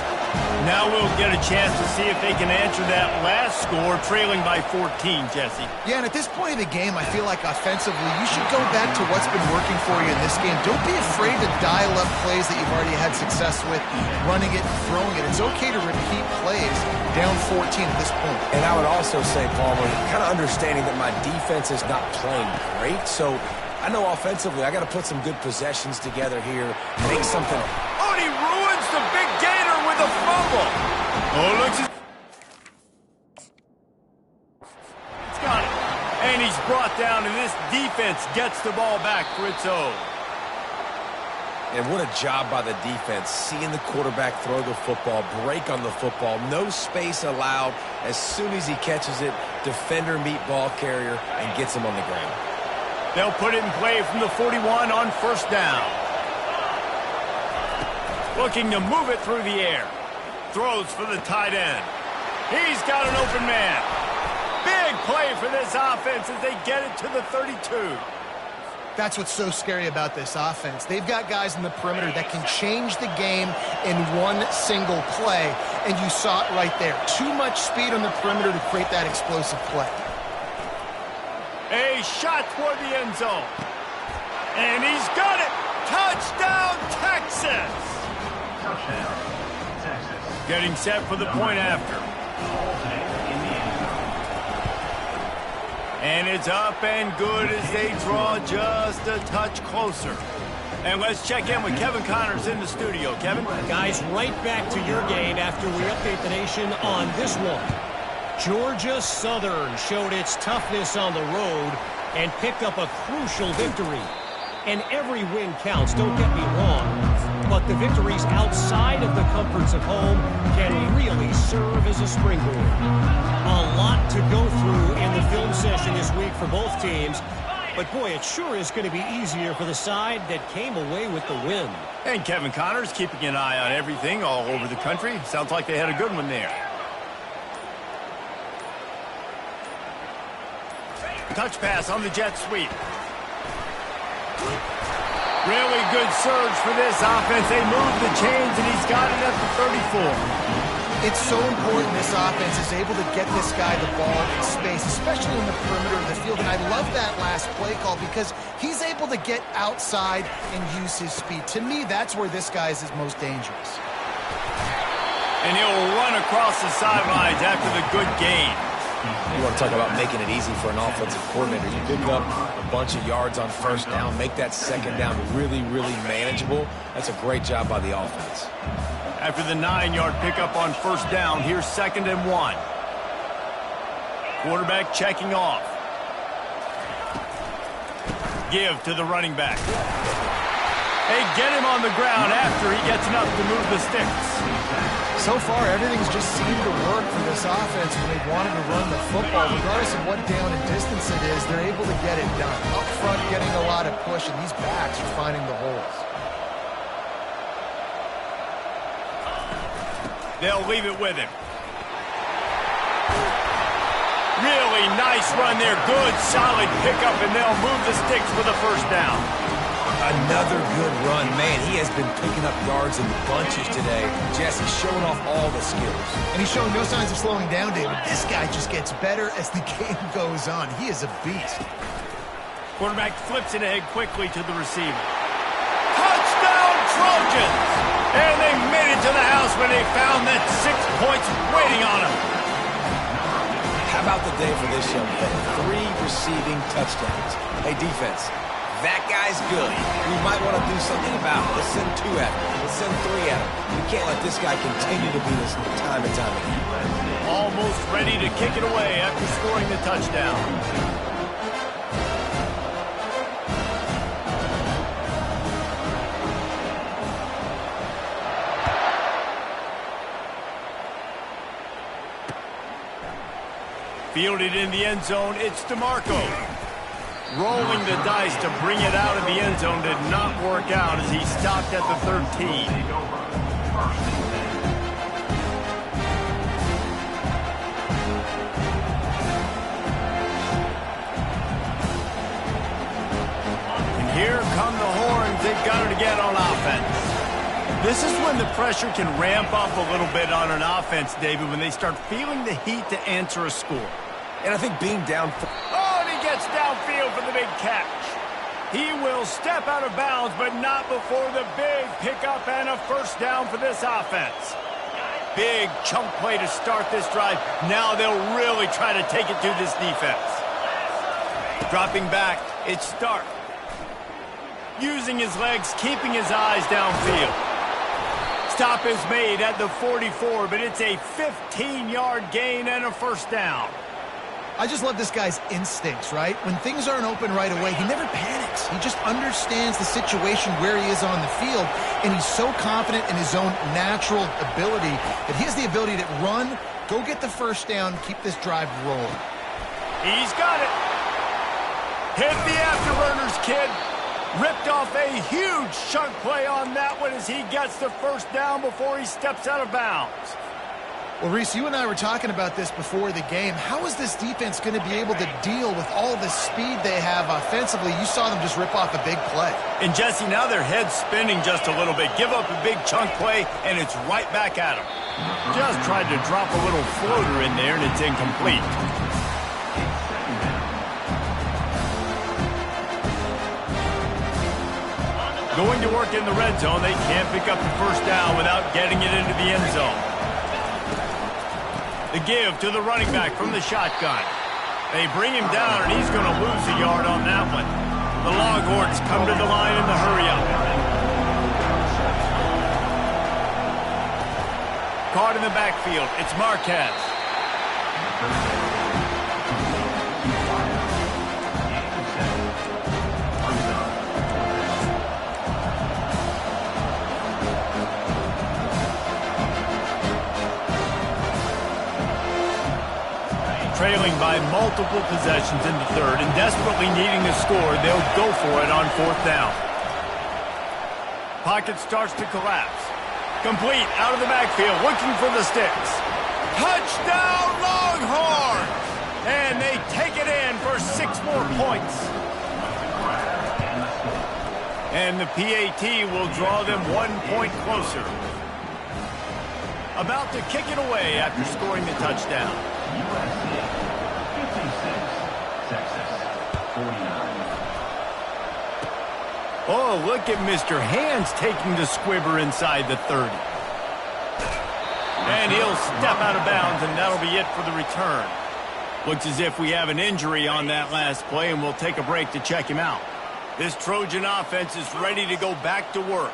A: Now we'll get a chance to see if they can answer that last score, trailing by 14, Jesse.
B: Yeah, and at this point of the game, I feel like offensively, you should go back to what's been working for you in this game. Don't be afraid to dial up plays that you've already had success with, running it and throwing it. It's okay to repeat plays down 14 at this point.
C: And I would also say, Palmer, kind of understanding that my defense is not playing great, so I know offensively I got to put some good possessions together here, make something.
A: Oh, and he ruins the big gainer with a fumble. Oh, looks. He's got it. And he's brought down, and this defense gets the ball back for its own.
C: And what a job by the defense, seeing the quarterback throw the football, break on the football, no space allowed. As soon as he catches it, defender meet ball carrier and gets him on the ground.
A: They'll put it in play from the 41 on 1st down. Looking to move it through the air. Throws for the tight end. He's got an open man. Big play for this offense as they get it to the 32.
B: That's what's so scary about this offense. They've got guys in the perimeter that can change the game in one single play, and you saw it right there. Too much speed on the perimeter to create that explosive play.
A: A shot toward the end zone. And he's got it. Touchdown, Texas.
E: Touchdown, Texas.
A: Getting set for the point after. And it's up and good as they draw just a touch closer. And let's check in with Kevin Connors in the studio. Kevin?
D: Guys, right back to your game after we update the nation on this one. Georgia Southern showed its toughness on the road and picked up a crucial victory. And every win counts, don't get me wrong, but the victories outside of the comforts of home can really serve as a springboard. A lot to go through in the film session this week for both teams, but boy, it sure is going to be easier for the side that came away with the win.
A: And Kevin Connors keeping an eye on everything all over the country. Sounds like they had a good one there. Touch pass on the jet sweep. Really good surge for this offense. They move the chains, and he's got it at the 34.
B: It's so important this offense is able to get this guy the ball in space, especially in the perimeter of the field. And I love that last play call because he's able to get outside and use his speed. To me, that's where this guy is his most dangerous.
A: And he'll run across the sidelines after the good gain.
C: You want to talk about making it easy for an offensive coordinator. You pick up a bunch of yards on first down, make that second down really, really manageable. That's a great job by the offense.
A: After the 9-yard pickup on first down, here's 2nd and 1. Quarterback checking off. Give to the running back. They get him on the ground after he gets enough to move the sticks.
B: So far, everything's just seemed to work for this offense when they've wanted to run the football. Regardless of what down and distance it is, they're able to get it done. Up front, getting a lot of push, and these backs are finding the holes.
A: They'll leave it with him. Really nice run there. Good, solid pickup, and they'll move the sticks for the first down.
C: Another good run. Man, he has been picking up yards in bunches today. Jesse's showing off all the skills.
B: And he's showing no signs of slowing down, David. This guy just gets better as the game goes on. He is a beast.
A: Quarterback flips it ahead quickly to the receiver. Touchdown, Trojans! And they made it to the house when they found that 6 points waiting on them.
C: How about the day for this young man? 3 receiving touchdowns. Hey, defense. That guy's good. We might want to do something about it. Let's send 2 at him. Let's send 3 at him. We can't let this guy continue to beat us time and time again.
A: Almost ready to kick it away after scoring the touchdown. Fielded in the end zone, it's DeMarco. Rolling the dice to bring it out of the end zone did not work out as he stopped at the 13. And here come the horns. They've got it again on offense. This is when the pressure can ramp up a little bit on an offense, David, when they start feeling the heat to answer a score.
C: And I think being down...
A: Oh, and he gets downfield for the big catch. He will step out of bounds, but not before the big pickup and a first down for this offense. Big chunk play to start this drive. Now they'll really try to take it to this defense. Dropping back, it's Stark. Using his legs, keeping his eyes downfield. Stop is made at the 44, but it's a 15-yard gain and a first down.
B: I just love this guy's instincts, right? When things aren't open right away, he never panics. He just understands the situation where he is on the field, and he's so confident in his own natural ability that he has the ability to run, go get the first down, keep this drive rolling.
A: He's got it. Hit the afterburners, kid. Ripped off a huge chunk play on that one as he gets the first down before he steps out of bounds.
B: Well, Reese, you and I were talking about this before the game. How is this defense going to be able to deal with all the speed they have offensively? You saw them just rip off a big play.
A: And, Jesse, now their head's spinning just a little bit. Give up a big chunk play, and it's right back at them. Just tried to drop a little floater in there, and it's incomplete. Going to work in the red zone, they can't pick up the first down without getting it into the end zone. The give to the running back from the shotgun. They bring him down, and he's going to lose a yard on that one. The Longhorns come to the line in the hurry-up. Caught in the backfield. It's Marquez. Trailing by multiple possessions in the third and desperately needing to score, they'll go for it on fourth down. Pocket starts to collapse. Complete out of the backfield, looking for the sticks. Touchdown Longhorns! And they take it in for 6 more points. And the PAT will draw them 1 point closer. About to kick it away after scoring the touchdown.
E: USC 56, Texas 49.
A: Oh, look at Mr. Hands taking the squibber inside the 30. And he'll step out of bounds, and that'll be it for the return. Looks as if we have an injury on that last play, and we'll take a break to check him out. This Trojan offense is ready to go back to work.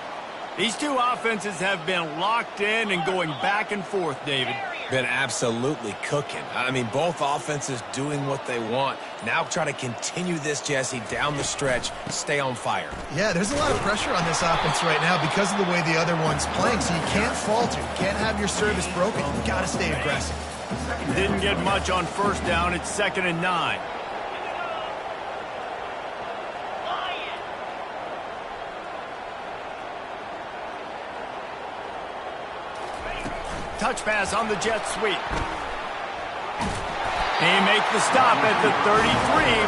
A: These two offenses have been locked in and going back and forth, David.
C: Been absolutely cooking. I mean, both offenses doing what they want. Now try to continue this, Jesse, down the stretch. Stay on fire.
B: Yeah, there's a lot of pressure on this offense right now because of the way the other one's playing, so you can't falter. You can't have your service broken. You've got to stay aggressive.
A: Didn't get much on first down. It's 2nd and 9. Touch pass on the jet sweep. They make the stop at the 33,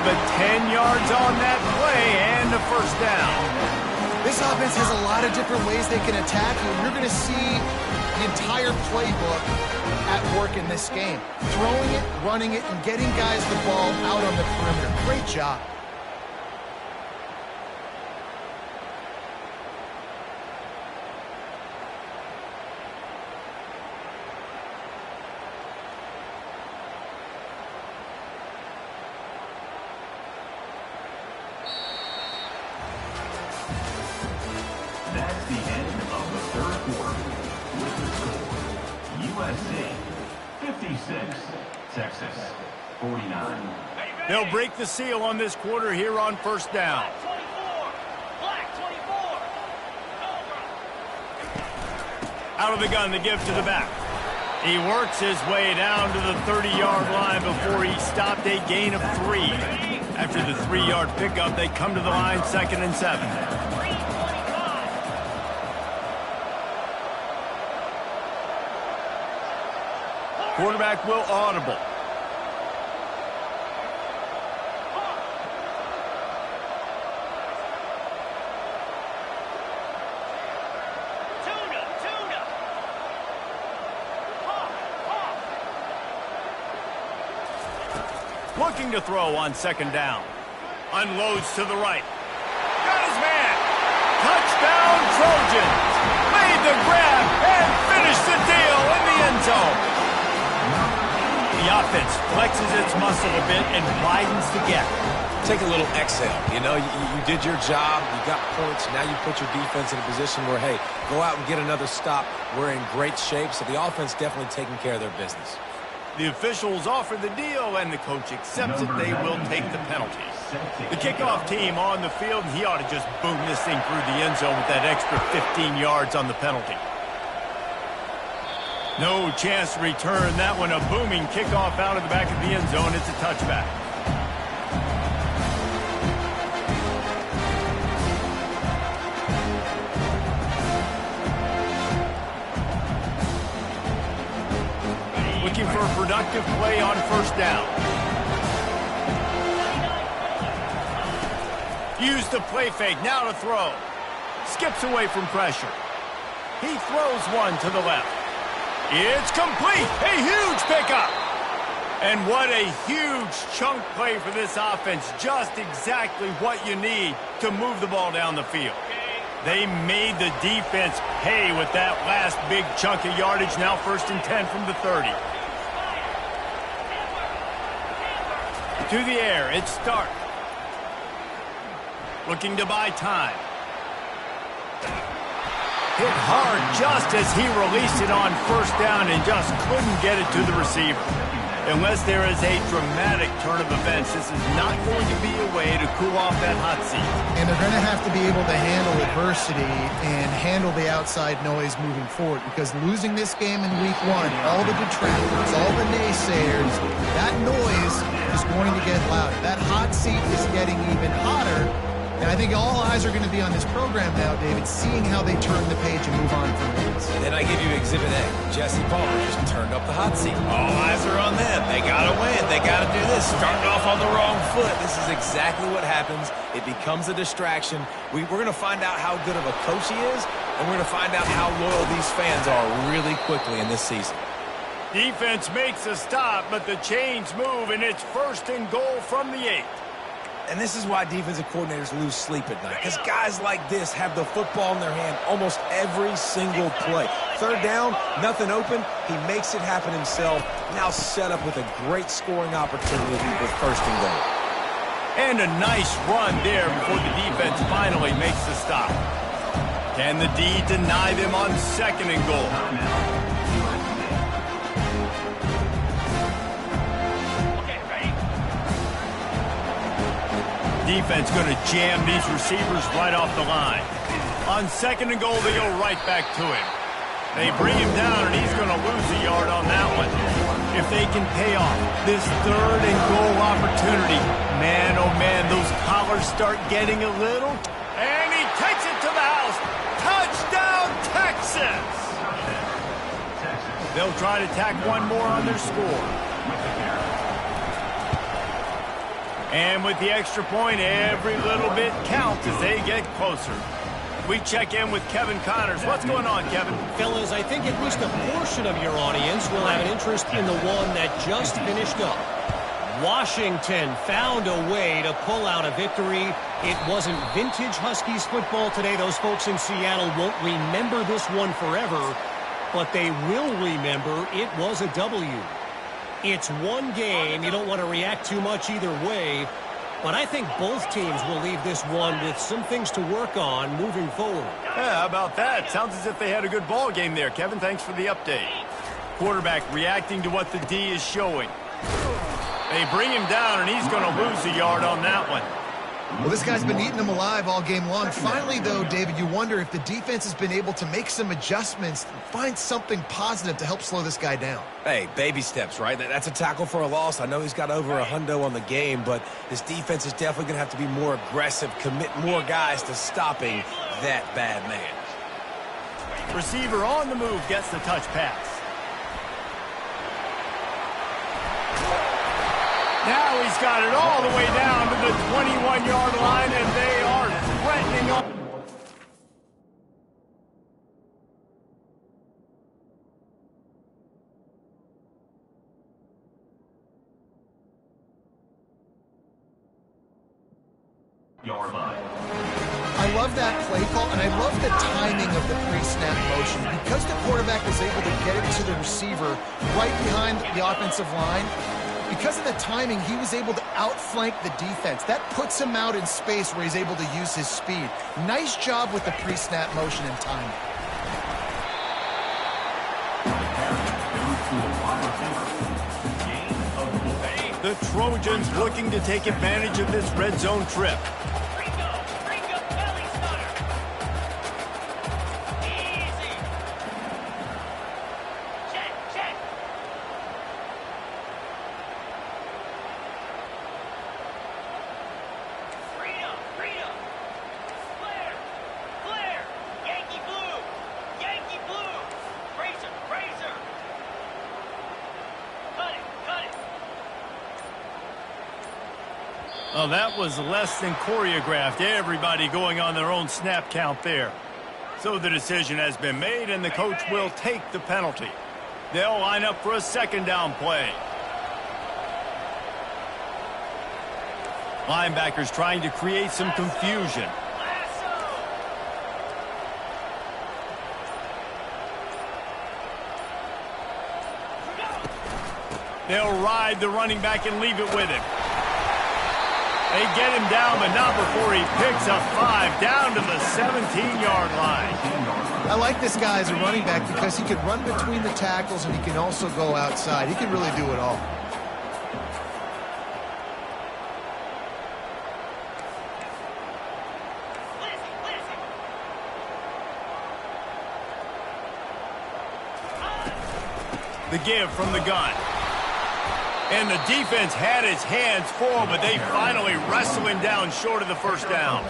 A: but 10 yards on that play and a first down.
B: This offense has a lot of different ways they can attack you. You're going to see the entire playbook at work in this game. Throwing it, running it, and getting guys the ball out on the perimeter. Great job.
E: That's the end of the third quarter. With the score, USC 56, Texas 49.
A: They'll break the seal on this quarter here on first down. Out of the gun, the give to the back. He works his way down to the 30-yard line before he stopped a gain of 3. After the 3-yard pickup, they come to the line 2nd and 7. Quarterback will audible. Looking to throw on 2nd down. Unloads to the right. Got his man. Touchdown Trojans. Made the grab and finished the deal in the end zone. The offense flexes its muscle a bit and widens the gap.
C: Take a little exhale. You know, you did your job. You got points. Now you put your defense in a position where, hey, go out and get another stop. We're in great shape, so the offense definitely taking care of their business.
A: The officials offer the deal, and the coach accepts it. They will take the penalty. The kickoff team on the field, and he ought to just boom this thing through the end zone with that extra 15 yards on the penalty. No chance to return that one. A booming kickoff out of the back of the end zone. It's a touchback. Looking for a productive play on first down. Use the play fake, now to throw. Skips away from pressure. He throws one to the left. It's complete, a huge pickup. And what a huge chunk play for this offense. Just exactly what you need to move the ball down the field. They made the defense pay with that last big chunk of yardage. Now 1st and 10 from the 30. To the air, it's Stark. Looking to buy time. Hit hard just as he released it on first down and just couldn't get it to the receiver. Unless there is a dramatic turn of events, this is not going to be a way to cool off that hot seat.
B: And they're going to have to be able to handle adversity and handle the outside noise moving forward, because losing this game in week 1, all the detractors, all the naysayers, that noise is going to get louder. That hot seat is getting even hotter. And I think all eyes are going to be on this program now, David, seeing how they turn the page and move on from this.
C: Then I give you Exhibit A. Jesse Palmer just turned up the hot seat. All eyes are on them. They got to win. They got to do this. Starting off on the wrong foot. This is exactly what happens. It becomes a distraction. We're going to find out how good of a coach he is, and we're going to find out how loyal these fans are really quickly in this season.
A: Defense makes a stop, but the chains move, and it's 1st and goal from the 8.
C: And this is why defensive coordinators lose sleep at night, because guys like this have the football in their hand almost every single play. 3rd down, nothing open, he makes it happen himself, now set up with a great scoring opportunity with 1st and goal.
A: And a nice run there before the defense finally makes the stop. Can the D deny them on 2nd and goal? Defense going to jam these receivers right off the line. On 2nd and goal, they go right back to him. They bring him down, and he's going to lose a yard on that one. If they can pay off this 3rd and goal opportunity, man, oh man, those collars start getting a little. And he takes it to the house. Touchdown, Texas! They'll try to tack one more on their score. And with the extra point, every little bit counts as they get closer. We check in with Kevin Connors. What's going on, Kevin?
D: Fellas, I think at least a portion of your audience will have an interest in the one that just finished up. Washington found a way to pull out a victory. It wasn't vintage Huskies football today. Those folks in Seattle won't remember this one forever, but they will remember it was a W. It's one game. You don't want to react too much either way. But I think both teams will leave this one with some things to work on moving forward.
A: Yeah, how about that? Sounds as if they had a good ball game there, Kevin. Thanks for the update. Quarterback reacting to what the D is showing. They bring him down, and he's going to lose a yard on that one.
B: Well, this guy's been eating them alive all game long. Finally, though, David, you wonder if the defense has been able to make some adjustments, find something positive to help slow this guy down.
C: Hey, baby steps, right? That's a tackle for a loss. I know he's got over a hundo on the game, but this defense is definitely going to have to be more aggressive, commit more guys to stopping that bad man.
A: Receiver on the move gets the touch pass. Now he's got it all the way down to the 21-yard line, and they are threatening on.
E: Yard line.
B: I love that play call, and I love the timing of the pre-snap motion. Because the quarterback was able to get it to the receiver right behind the offensive line, because of the timing, he was able to outflank the defense. That puts him out in space where he's able to use his speed. Nice job with the pre-snap motion and timing.
A: The Trojans looking to take advantage of this red zone trip. Oh, that was less than choreographed. Everybody going on their own snap count there. So the decision has been made, and the coach will take the penalty. They'll line up for a 2nd down play. Linebackers trying to create some confusion. They'll ride the running back and leave it with him. They get him down, but not before he picks up 5 down to the 17-yard line.
B: I like this guy as a running back because he can run between the tackles and he can also go outside. He can really do it all.
A: The give from the gun. And the defense had his hands full, but they finally wrestle him down short of the first down.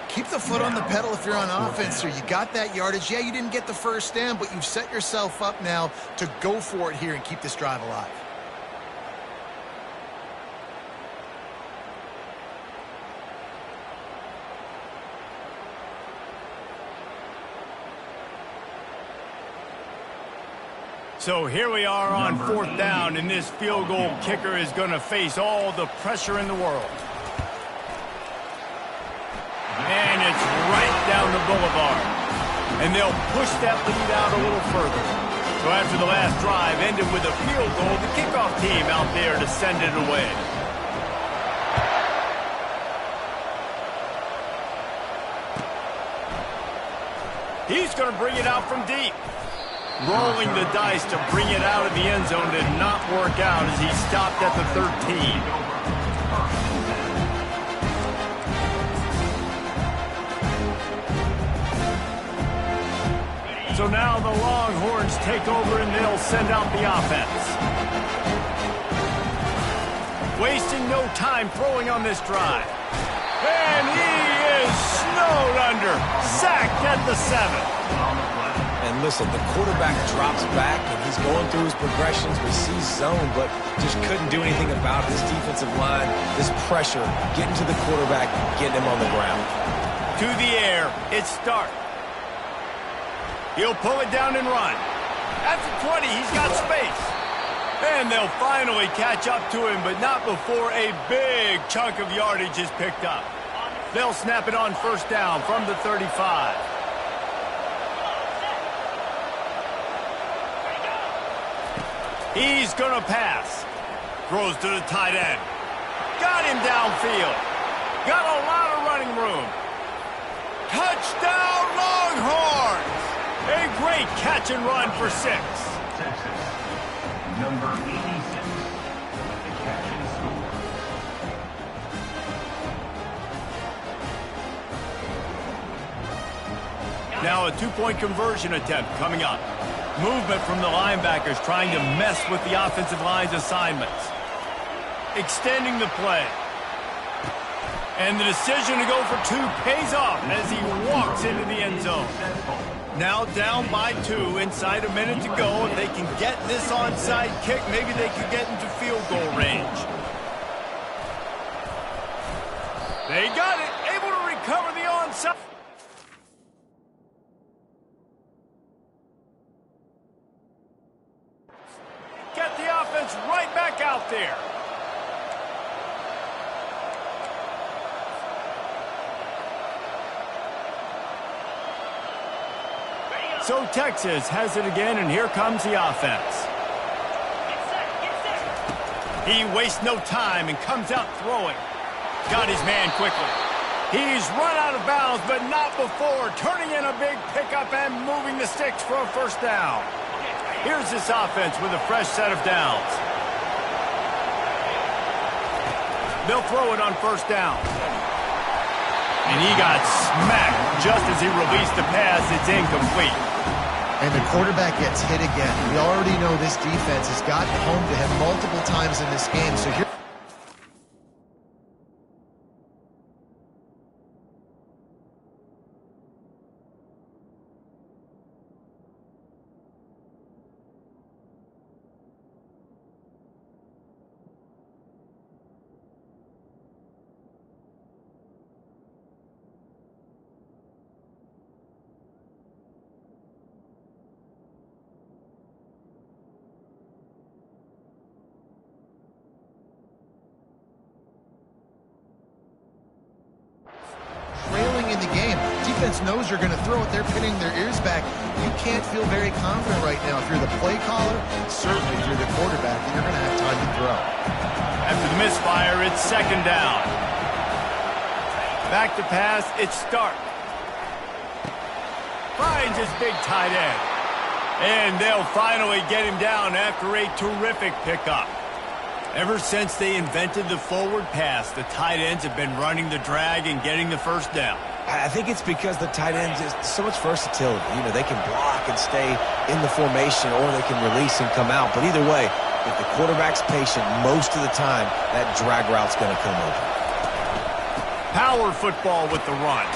B: Keep the foot on the pedal if you're on offense here. You got that yardage. Yeah, you didn't get the first down, but you've set yourself up now to go for it here and keep this drive alive.
A: So here we are on 4th down, and this field goal kicker is going to face all the pressure in the world. And it's right down the boulevard. And they'll push that lead out a little further. So after the last drive ended with a field goal, the kickoff team out there to send it away. He's going to bring it out from deep. Rolling the dice to bring it out of the end zone did not work out as he stopped at the 13. So now the Longhorns take over and they'll send out the offense. Wasting no time throwing on this drive. And he is snowed under. Sacked at the 7.
C: And listen, the quarterback drops back, and he's going through his progressions. We see zone, but just couldn't do anything about it. This defensive line, this pressure, getting to the quarterback, getting him on the ground.
A: To the air, it's Stark. He'll pull it down and run. At the 20, he's got space. And they'll finally catch up to him, but not before a big chunk of yardage is picked up. They'll snap it on 1st down from the 35. He's going to pass. Throws to the tight end. Got him downfield. Got a lot of running room. Touchdown, Longhorns! A great catch and run for 6.
E: Texas, number 86, the catch and score.
A: Now a 2-point conversion attempt coming up. Movement from the linebackers trying to mess with the offensive line's assignments. Extending the play. And the decision to go for 2 pays off as he walks into the end zone. Now down by 2, inside a minute to go. If they can get this onside kick, maybe they could get into field goal range. They got it, able to recover the onside. Get the offense right back out there. So Texas has it again, and here comes the offense. He wastes no time and comes out throwing. Got his man quickly. He's run out of bounds, but not before turning in a big pickup and moving the sticks for a 1st down. Here's this offense with a fresh set of downs. They'll throw it on 1st down. And he got smacked just as he released the pass. It's incomplete.
B: And the quarterback gets hit again. We already know this defense has gotten home to him multiple times in this game. So here. In the game, defense knows you're going to throw it. They're pinning their ears back. You can't feel very confident right now if you're the play caller, certainly if you're the quarterback, that you're going to have time to throw.
A: After the misfire, it's 2nd down. Back to pass, it's Stark. Finds his big tight end. And they'll finally get him down after a terrific pickup. Ever since they invented the forward pass, the tight ends have been running the drag and getting the first down.
C: I think it's because the tight ends is so much versatility. You know, they can block and stay in the formation, or they can release and come out. But either way, if the quarterback's patient most of the time, that drag route's going to come over.
A: Power football with the run.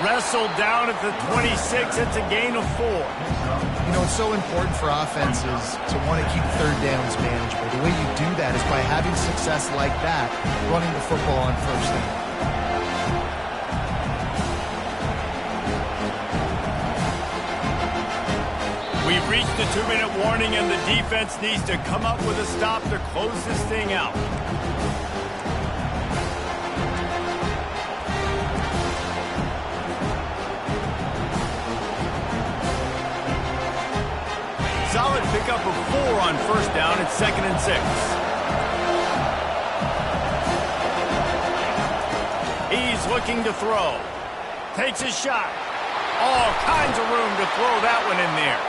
A: Wrestled down at the 26. It's a gain of 4.
B: You know, it's so important for offenses to want to keep third downs manageable. The way you do that is by having success like that, running the football on first down.
A: We've reached the 2-minute warning, and the defense needs to come up with a stop to close this thing out. Solid pickup of 4 on first down. It's 2nd and 6. He's looking to throw. Takes a shot. All kinds of room to throw that one in there.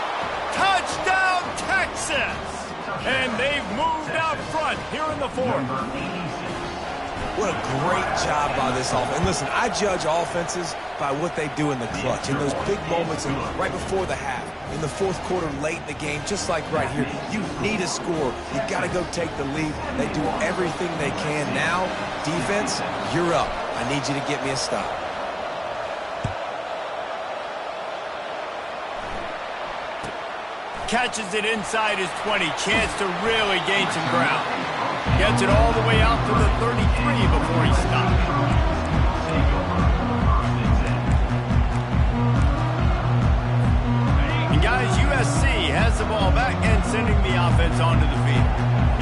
A: Touchdown, Texas! And they've moved out front here in the 4th.
C: What a great job by this offense. And listen, I judge offenses by what they do in the clutch, in those big moments and right before the half, in the 4th quarter, late in the game, just like right here. You need a score. You got to go take the lead. They do everything they can. Now, defense, you're up. I need you to get me a stop.
A: Catches it inside his 20. Chance to really gain some ground. Gets it all the way out to the 33 before he stops. And guys, USC has the ball back and sending the offense onto the field.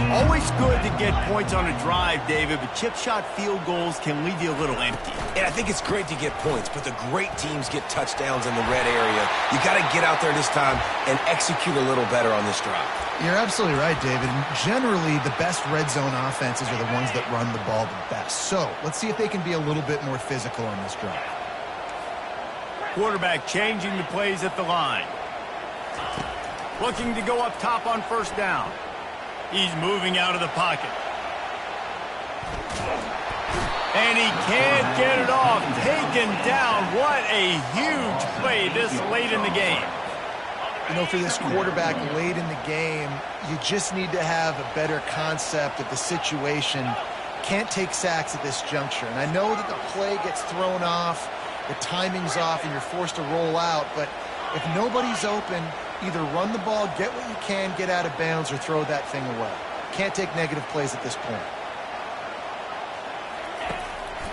A: Always good to get points on a drive, David, but chip shot field goals can leave you a little empty.
C: And I think it's great to get points, but the great teams get touchdowns in the red area. You got to get out there this time and execute a little better on this drive.
B: You're absolutely right, David. Generally, the best red zone offenses are the ones that run the ball the best. So let's see if they can be a little bit more physical on this drive.
A: Quarterback changing the plays at the line. Looking to go up top on first down. He's moving out of the pocket. And he can't get it off. Taken down. What a huge play this late in the game.
B: You know, for this quarterback late in the game, you just need to have a better concept of the situation. Can't take sacks at this juncture. And I know that the play gets thrown off, the timing's off, and you're forced to roll out. But if nobody's open, either run the ball, get what you can, get out of bounds, or throw that thing away. Can't take negative plays at this point.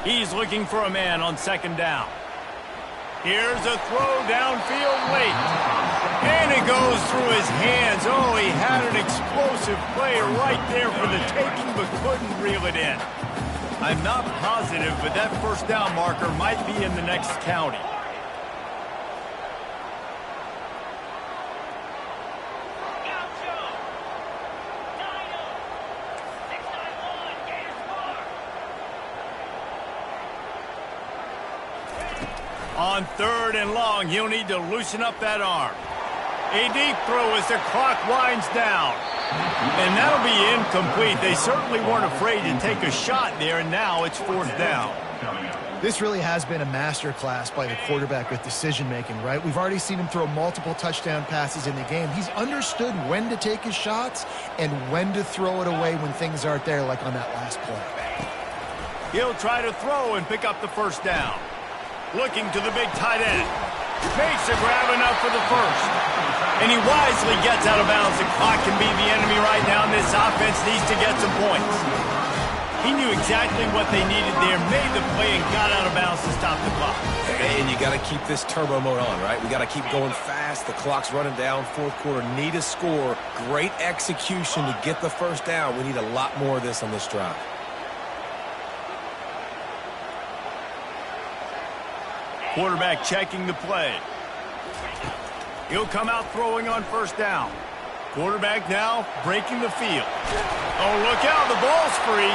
A: He's looking for a man on second down. Here's a throw downfield late. And it goes through his hands. Oh, he had an explosive play right there for the taking, but couldn't reel it in. I'm not positive, but that first down marker might be in the next county. On third and long, he'll need to loosen up that arm. A deep throw as the clock winds down. And that'll be incomplete. They certainly weren't afraid to take a shot there, and now it's fourth down.
B: This really has been a masterclass by the quarterback with decision-making, right? We've already seen him throw multiple touchdown passes in the game. He's understood when to take his shots and when to throw it away when things aren't there, like on that last play.
A: He'll try to throw and pick up the first down. Looking to the big tight end. Makes a grab enough for the first. And he wisely gets out of bounds. The clock can be the enemy right now, and this offense needs to get some points. He knew exactly what they needed there, made the play, and got out of bounds to stop the clock.
C: And you got to keep this turbo mode on, right? We got to keep going fast. The clock's running down. Fourth quarter, need a score. Great execution to get the first down. We need a lot more of this on this drive.
A: Quarterback checking the play. He'll come out throwing on first down. Quarterback now breaking the field. Oh, look out, the ball's free.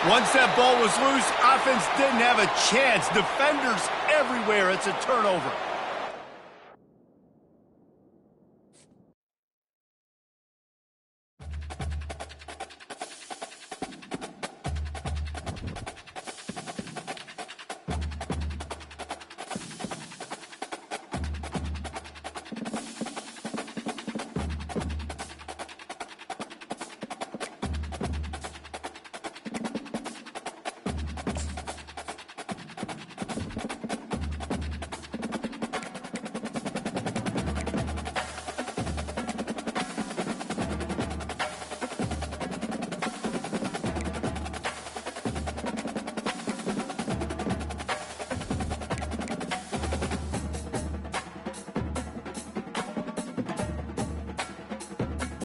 A: Once that ball was loose, offense didn't have a chance. Defenders everywhere. It's a turnover.